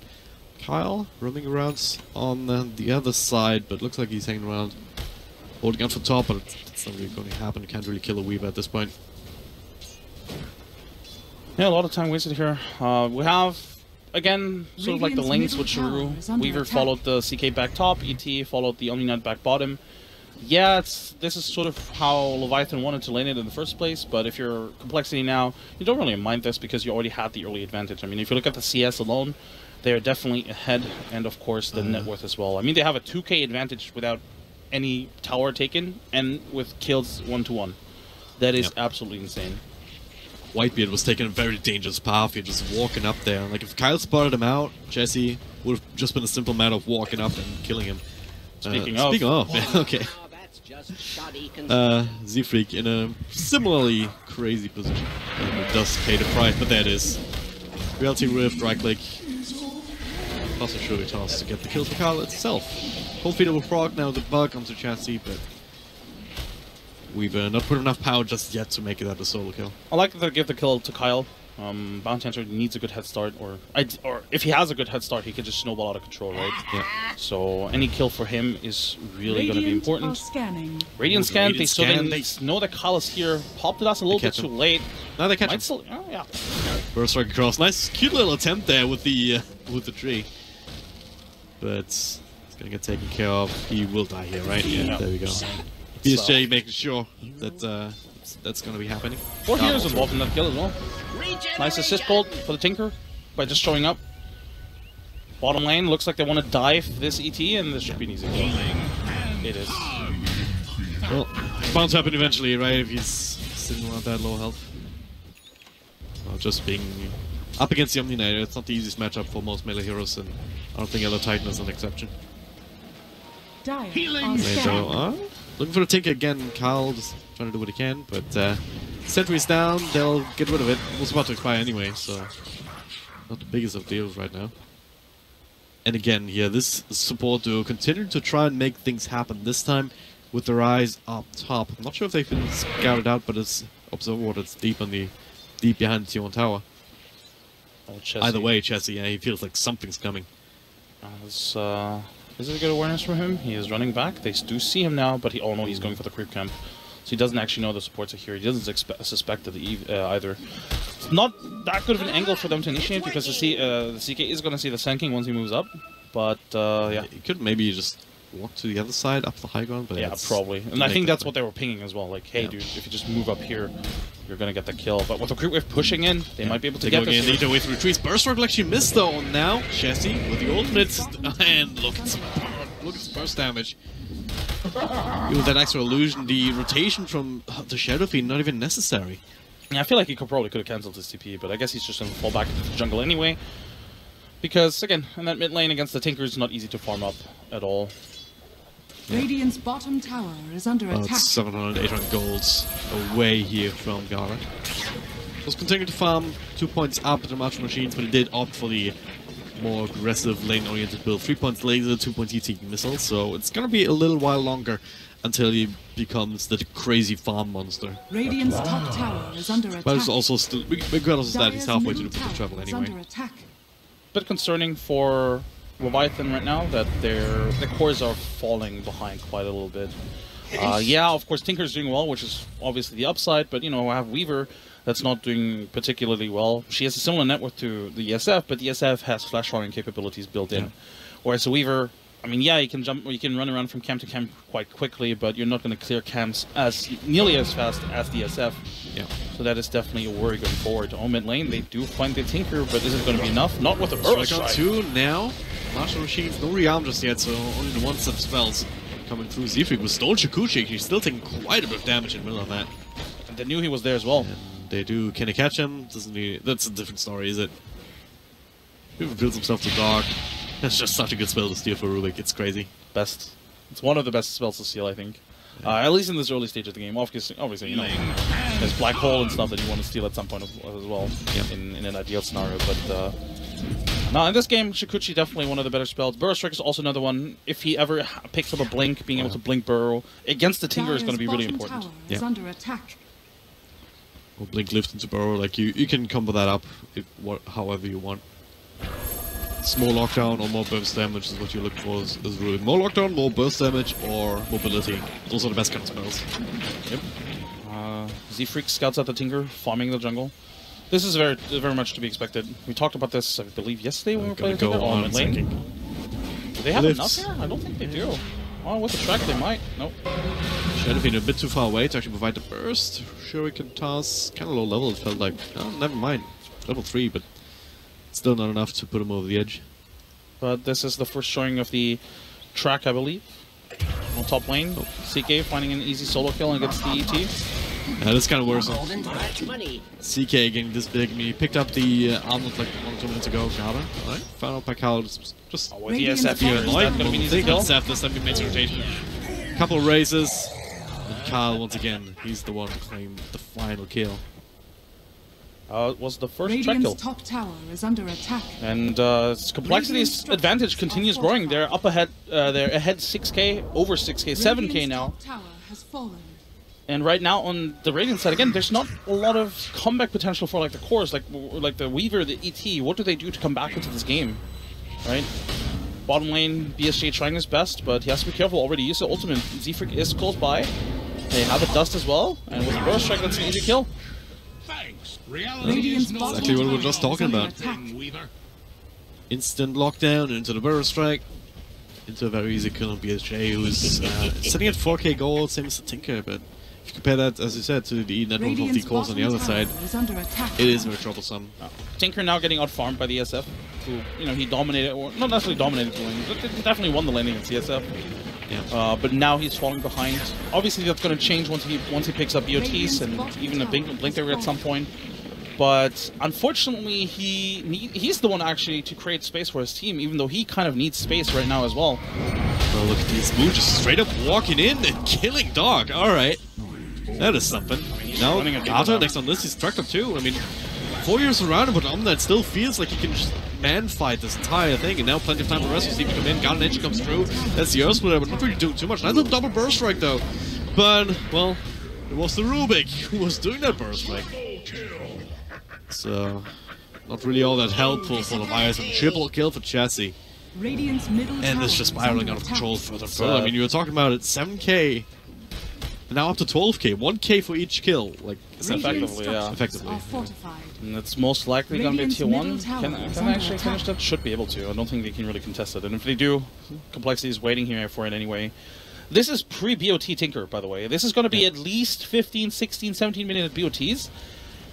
Kyle roaming around on the other side, but looks like he's hanging around, holding on for top, but it's not really going to happen. You can't really kill a Weaver at this point. Yeah, a lot of time wasted here. We have, again, sort of like the lane switcheroo. Weaver followed the CK back top, ET followed the Omni Knight back bottom. Yeah, this is sort of how Leviathan wanted to lane it in the first place, but if you're Complexity now, you don't really mind this because you already had the early advantage. I mean, if you look at the CS alone, they're definitely ahead, and of course the net worth as well. I mean, they have a 2k advantage without any tower taken, and with kills 1-to-1. That is absolutely insane. Whitebeard was taking a very dangerous path here, just walking up there. Like, if Kyle spotted him out, Jesse would have just been a simple matter of walking up and killing him. Speaking of, yeah, okay. Z-Freak in a similarly crazy position. It does pay the price, but there it is. Reality Rift, right click. Plus a Shuri toss to get the kill for Kyle itself. Hopefully it will proc now the bug onto Chassis, but we've not put enough power just yet to make it out a solo kill. I like to give the kill to Kyle. Bounty Hunter needs a good head start, or if he has a good head start, he can just snowball out of control, right? Yeah. So any kill for him is really going to be important. Radiant scan. They know that Kyle is here. Popped us a little bit too late. Now they catch him. Still, yeah. Burst strike across. Nice, cute little attempt there with the tree, but it's gonna get taken care of. He will die here, right? Yeah. There we go. BSJ making sure that that's gonna be happening. 4 heroes involved in that kill as well. Nice assist bolt for the Tinker by just showing up. Bottom lane looks like they want to dive this ET, and this should be an easy kill. It is. Well, it's bound to happen eventually, right? If he's sitting around that low health. Well, just being up against the Omni Knight, it's not the easiest matchup for most melee heroes, and I don't think Elder Titan is an exception. Looking for the Tinker again. Kyle just trying to do what he can, but sentry's down. They'll get rid of it. It was about to expire anyway, so not the biggest of deals right now. And again, here, this support duo continuing to try and make things happen. This time with their eyes up top. I'm not sure if they've been scouted out, but it's observe what it's deep behind the Tier 1 tower. Either way, Chessie, yeah, he feels like something's coming. Is it a good awareness from him? He is running back. They do see him now, but oh no, he's going for the creep camp. So he doesn't actually know the supports are here. He doesn't suspect it either. It's not that good of an angle for them to initiate because the CK is going to see the Sanking once he moves up. But yeah, he could maybe just walk to the other side up the high ground. But yeah, probably. And I think that's what they were pinging as well. Like, hey, dude, if you just move up here, you're going to get the kill. But with the creep wave pushing in, they might be able to get this. Lead their way through trees. Burst Rock will actually miss though. Now Chessie with the ultimate, and look at some burst damage. With that extra illusion, the rotation from the Shadow Fiend not even necessary. Yeah, I feel like he could have cancelled his TP, but I guess he's just going to fall back into the jungle anyway. Because, again, in that mid lane against the Tinker is not easy to farm up at all. Radiant's bottom tower is under attack. It's 700, 800 golds away here from Gara. Was continuing to farm 2 points up at the Martial Machines, but he did opt for the more aggressive lane-oriented build. 3 points laser, 2 points ET missiles, so it's gonna be a little while longer until he becomes the crazy farm monster. Radiant's top tower is under attack. But it's also still, regardless of that, he's halfway to the full travel anyway. Bit concerning for Leviathan right now that their cores are falling behind quite a little bit. Yeah, of course Tinker's doing well, which is obviously the upside, but you know, I have Weaver that's not doing particularly well. She has a similar net worth to the ESF, but the ESF has flash running capabilities built in. Whereas the Weaver, I mean, yeah, you can run around from camp to camp quite quickly, but you're not going to clear camps nearly as fast as the ESF. Yeah. So that is definitely a worry going forward. On mid lane, they do find the Tinker, but is it going to be enough? Not with the burst strike. 2 now. Martial Machines, no rearm just yet, so only the one set of spells coming through. Zifrig with Stone Shikuchi, he's still taking quite a bit of damage in the middle of that. And they knew he was there as well. And they do. Can they catch him? Doesn't he? That's a different story, is it? He builds himself to dark. That's just such a good spell to steal for Rubik. It's crazy. Best. It's one of the best spells to steal, I think. At least in this early stage of the game. Obviously, you know, there's Black Hole and stuff that you want to steal at some point as well, in an ideal scenario. But no, in this game, Shikuchi definitely one of the better spells. Burrow Strike is also another one. If he ever picks up a blink, being able to blink Burrow against the Tinker is going to be really important. Is under attack. Or blink lift into Burrow, like you can combo that up however you want. Small lockdown or more burst damage is what you're looking for. Is really more lockdown, more burst damage, or mobility. Those are the best kind of spells. Yep. Z-Freak scouts out the Tinker, farming the jungle. This is very much to be expected. We talked about this, I believe, yesterday when we were playing the Tinker on lane. Do they have enough here? I don't think they do. Oh, with the track they might. Nope. Shadow Fiend a bit too far away to actually provide the burst. Shuriken toss, kind of low level it felt like. Oh, never mind. Level 3, but still not enough to put him over the edge. But this is the first showing of the track, I believe. On top lane, CK finding an easy solo kill against the ET. Yeah, that's kind of worrisome. CK getting this big. I mean, he picked up the armlet like 1 or 2 minutes ago. Got it. Alright, found out by Kyle. Just with the SF here, it's not going to be an easy kill. SF this time he makes a rotation. Couple of raises. And Kyle, once again, he's the one who claimed the final kill. It was the first track kill. Top tower is under attack. And Complexity's advantage continues growing. They're up ahead. They're ahead 6k, over 6k, 7k now. Tower has fallen. And right now on the Radiant side, again, there's not a lot of comeback potential for like the cores, like the Weaver, the ET. What do they do to come back into this game, right? Bottom lane, BSJ trying his best, but he has to be careful. Already used the ultimate. Z-Freak is close by. They have a dust as well, and with the burst strike, that's an easy kill. Radiant's exactly what we were just talking about. Instant lockdown into the burst strike. Into a very easy kill on BSJ, who's sitting at 4k gold, same as the Tinker, but if you compare that, as you said, to the network of the cores on the other side, it is very troublesome. Tinker now getting out-farmed by the SF, who, you know, he dominated, or not necessarily dominated the lane, but definitely won the lane against the SF. Yeah. But now he's falling behind. Obviously that's going to change once he picks up BOTs and even a blink dagger at some point. But unfortunately, he's the one actually to create space for his team, even though he kind of needs space right now as well. Oh, look at this move, just straight up walking in and killing Dog. Alright. That is something. Now, Gata next on this, he's tracked up too. I mean, 4 years around, but Omnite still feels like he can just man-fight this entire thing, and now plenty of time for the rest of his team to come in. Gata Edge comes through. That's the Earth Splitter, but not really doing too much. Nice little double burst strike though. But, well, it was the Rubik who was doing that burst strike. So, not really all that helpful for Leviathan. Triple kill for Chassis. And it's just spiraling out of control further and further. I mean, you were talking about it, 7k, now up to 12k, 1k for each kill. Like, effectively, yeah. Effectively. And it's most likely going to be a tier 1. Can they actually finish that? Should be able to. I don't think they can really contest it. And if they do, Complexity is waiting here for it anyway. This is pre-BOT Tinker, by the way. This is going to be at least 15, 16, 17-minute BOTs.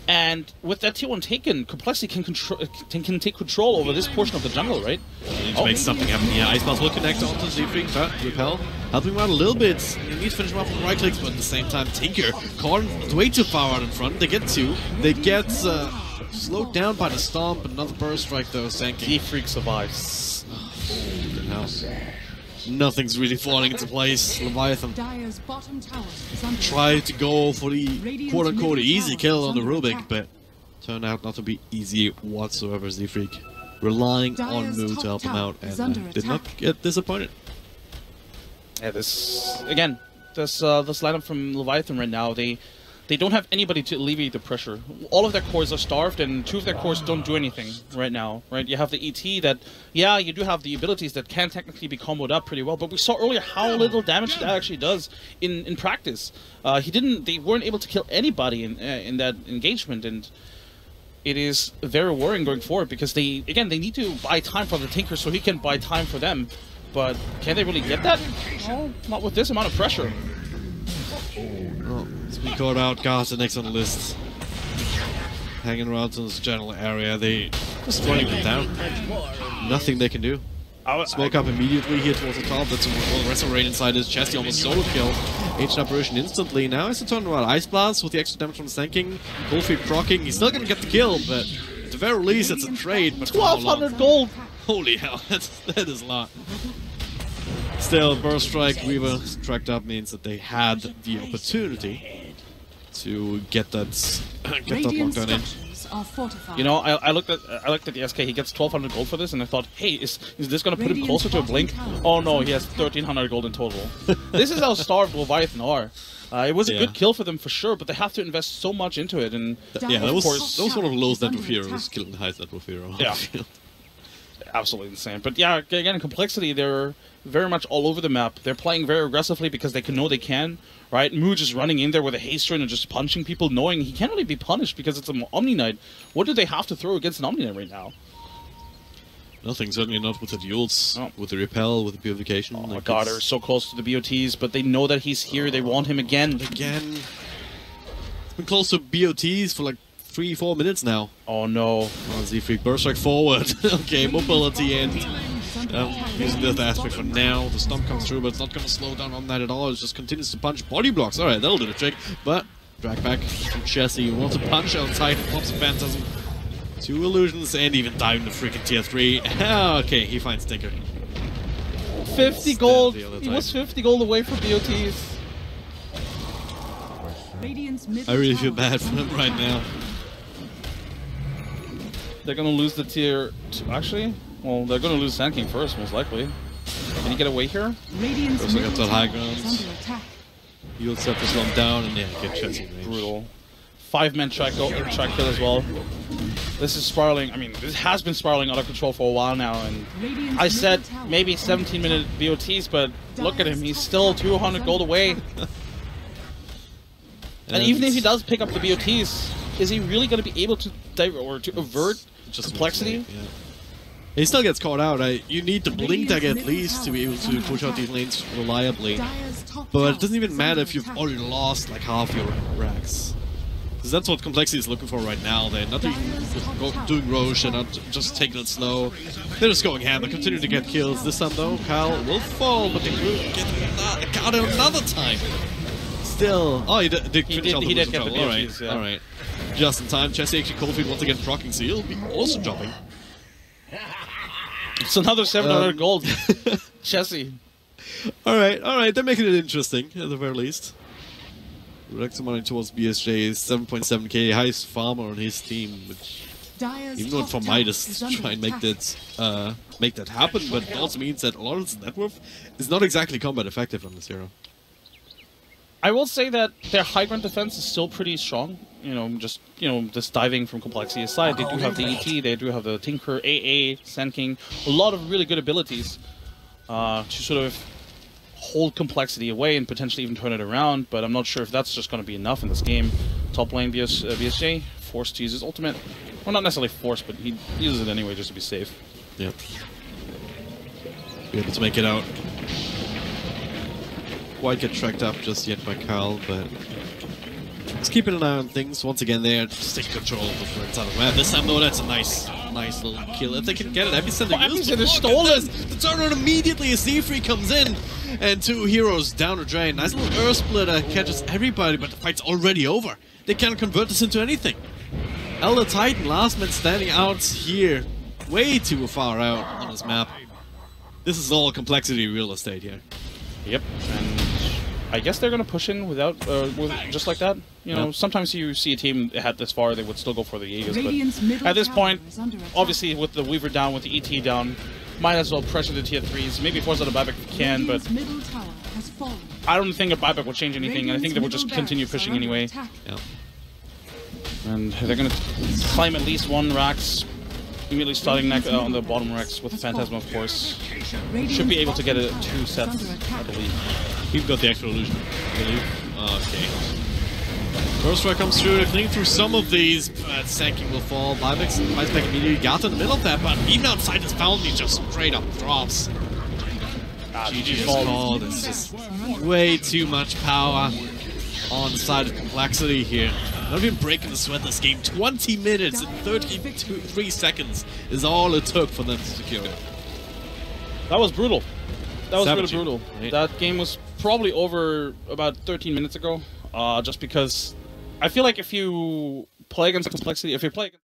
And with that tier 1 taken, Complexity can take control over this portion of the jungle, right? They need to make something happen here. Ice Blast will connect onto Zephyr, but Repel helping him out a little bit. They need to finish him off with right clicks, but at the same time, Tinker caught way too far out in front. They get 2. They get slowed down by the Stomp. Another burst strike though, Sanking. Freak survives. Nothing's really falling into place. Leviathan tried to go for the quote-unquote easy kill on the Rubik, but turned out not to be easy whatsoever. Z-Freak relying on Moo to help him out and did not get disappointed. Yeah, this lineup from Leviathan right now, they don't have anybody to alleviate the pressure. All of their cores are starved, and 2 of their cores don't do anything right now, right? You have the ET that, yeah, you do have the abilities that can technically be comboed up pretty well, but we saw earlier how little damage that actually does in practice. They weren't able to kill anybody in that engagement, and it is very worrying going forward because they need to buy time for the Tinker so he can buy time for them. But can they really get that? No, not with this amount of pressure. Oh, it's been caught out. Gata next on the list. Hanging around in this general area. They just running them down. Nothing they can do. Smoke up immediately here towards the top. That's where the rest of the raid inside is. Chesty almost solo kill. Ancient Apparition instantly. Now it's a turn around. Ice Blast with the extra damage from Sanking. Cold Feet proccing. He's still gonna get the kill, but at the very least it's a trade. But 1200 gold! Holy hell, that is a lot. Still, Burst Strike, Weaver tracked up means that they had the opportunity to get that lockdown in. You know, I looked at the SK. He gets 1200 gold for this, and I thought, hey, is this gonna put him closer to a blink? Oh no, he has 1300 gold in total. This is how starved Leviathan are. It was a good kill for them for sure, but they have to invest so much into it, and yeah, that was one of the lowest net worth heroes, killing the highest net worth hero. Yeah. Absolutely insane. But yeah, again, Complexity, they're very much all over the map. They're playing very aggressively because they know they can, right? Moo just running in there with a haste run and just punching people, knowing he can't really be punished because it's an Omni Knight. What do they have to throw against an Omni Knight right now? Nothing, certainly not with the duels, with the repel, with the purification. Oh my god, they're so close to the BOTs, but they know that he's here, they want him again. It's been close to BOTs for like 3-4 minutes now. Oh no. Oh, Z-Freak, Burst Strike forward. Okay, mobility and using the aspect for now. The stomp comes through, but it's not going to slow down on that at all. It just continues to punch body blocks. Alright, that'll do the trick. But, drag back from Chessie. Wants to punch outside, pops a Phantasm. 2 illusions, and even dive into freaking tier 3. Okay, he finds Tinker. 50 gold! He was 50 gold away from BOTs. I really feel bad for him right now. They're gonna lose the tier 2. Actually, well, they're gonna lose Sand King first, most likely. Can he get away here? First look at that high ground. You'll set this one down and yeah, get Chessie range. Brutal. 5-man track kill as well. This is spiraling. I mean, this has been spiraling out of control for a while now, and I said maybe 17-minute BOTs, but look at him. He's still 200 gold away. And even if he does pick up the BOTs, is he really going to be able to avert Complexity? Yeah. He still gets caught out. You need to blink tag at least to be able to push out these lanes reliably. But it doesn't even matter if you've already lost like half your racks. Because that's what Complexity is looking for right now. They're not doing Roche, they're not just taking it slow. They're just going ham. They continue to get kills. This time though, Kyle will fall, but they will get got it another time. Still, oh, he did finish all the BOTs, Alright, yeah. alright. Just in time, Chessie actually Coldfield once again proccing, so he'll be also jumping. It's another 700 gold. Chessie. Alright, they're making it interesting, at the very least. Rex money towards BSJ is 7.7k, highest farmer on his team, which even though for Midas to try and make that happen, but it also means that a lot of its net worth is not exactly combat effective on this hero. I will say that their high ground defense is still pretty strong. Just diving from complexity aside, they do have the ET, they do have the Tinker, AA, Sand King, a lot of really good abilities to sort of hold complexity away and potentially even turn it around, but I'm not sure if that's just going to be enough in this game. Top lane BSJ, forced to use his ultimate. Well, not necessarily forced, but he uses it anyway just to be safe. Yep. Be able to make it out. Quite get tracked up just yet by Kyle, but just keeping an eye on things. Once again, they're just taking control of the front side of the map. This time, though, that's a nice little kill. If they can get it, Epicenter is stolen. The turnaround immediately as Z3 comes in, and two heroes down the drain. Nice little Earth Splitter catches everybody, but the fight's already over. They can't convert this into anything. Elder Titan, last man standing out here, way too far out on this map. This is all complexity real estate here. Yep, and I guess they're gonna push in without, just like that. Sometimes you see a team head this far, they would still go for the Aegis, but at this point, obviously with the Weaver down, with the ET down, might as well pressure the tier 3s, maybe force out a buyback if you can, but I don't think a buyback will change anything, and I think they will just continue pushing anyway. Yeah. And they're gonna climb at least one Rax, immediately starting on the bottom Rax with Phantasm, of course. Should be able to get it 2 sets, I believe. You've got the actual illusion, I believe. Okay. First strike comes through, they're cleaning through some of these. Sand King will fall. Buyback's fights back immediately. Got in the middle of that, but even outside his fountain, he just straight up drops. GG's called. It's just way too much power on the side of complexity here. Not even breaking the sweat this game. 20 minutes and 33 seconds is all it took for them to secure it. That was brutal. That was really brutal. Right. That game was probably over about 13 minutes ago. Just because I feel like if you play against complexity, if you play against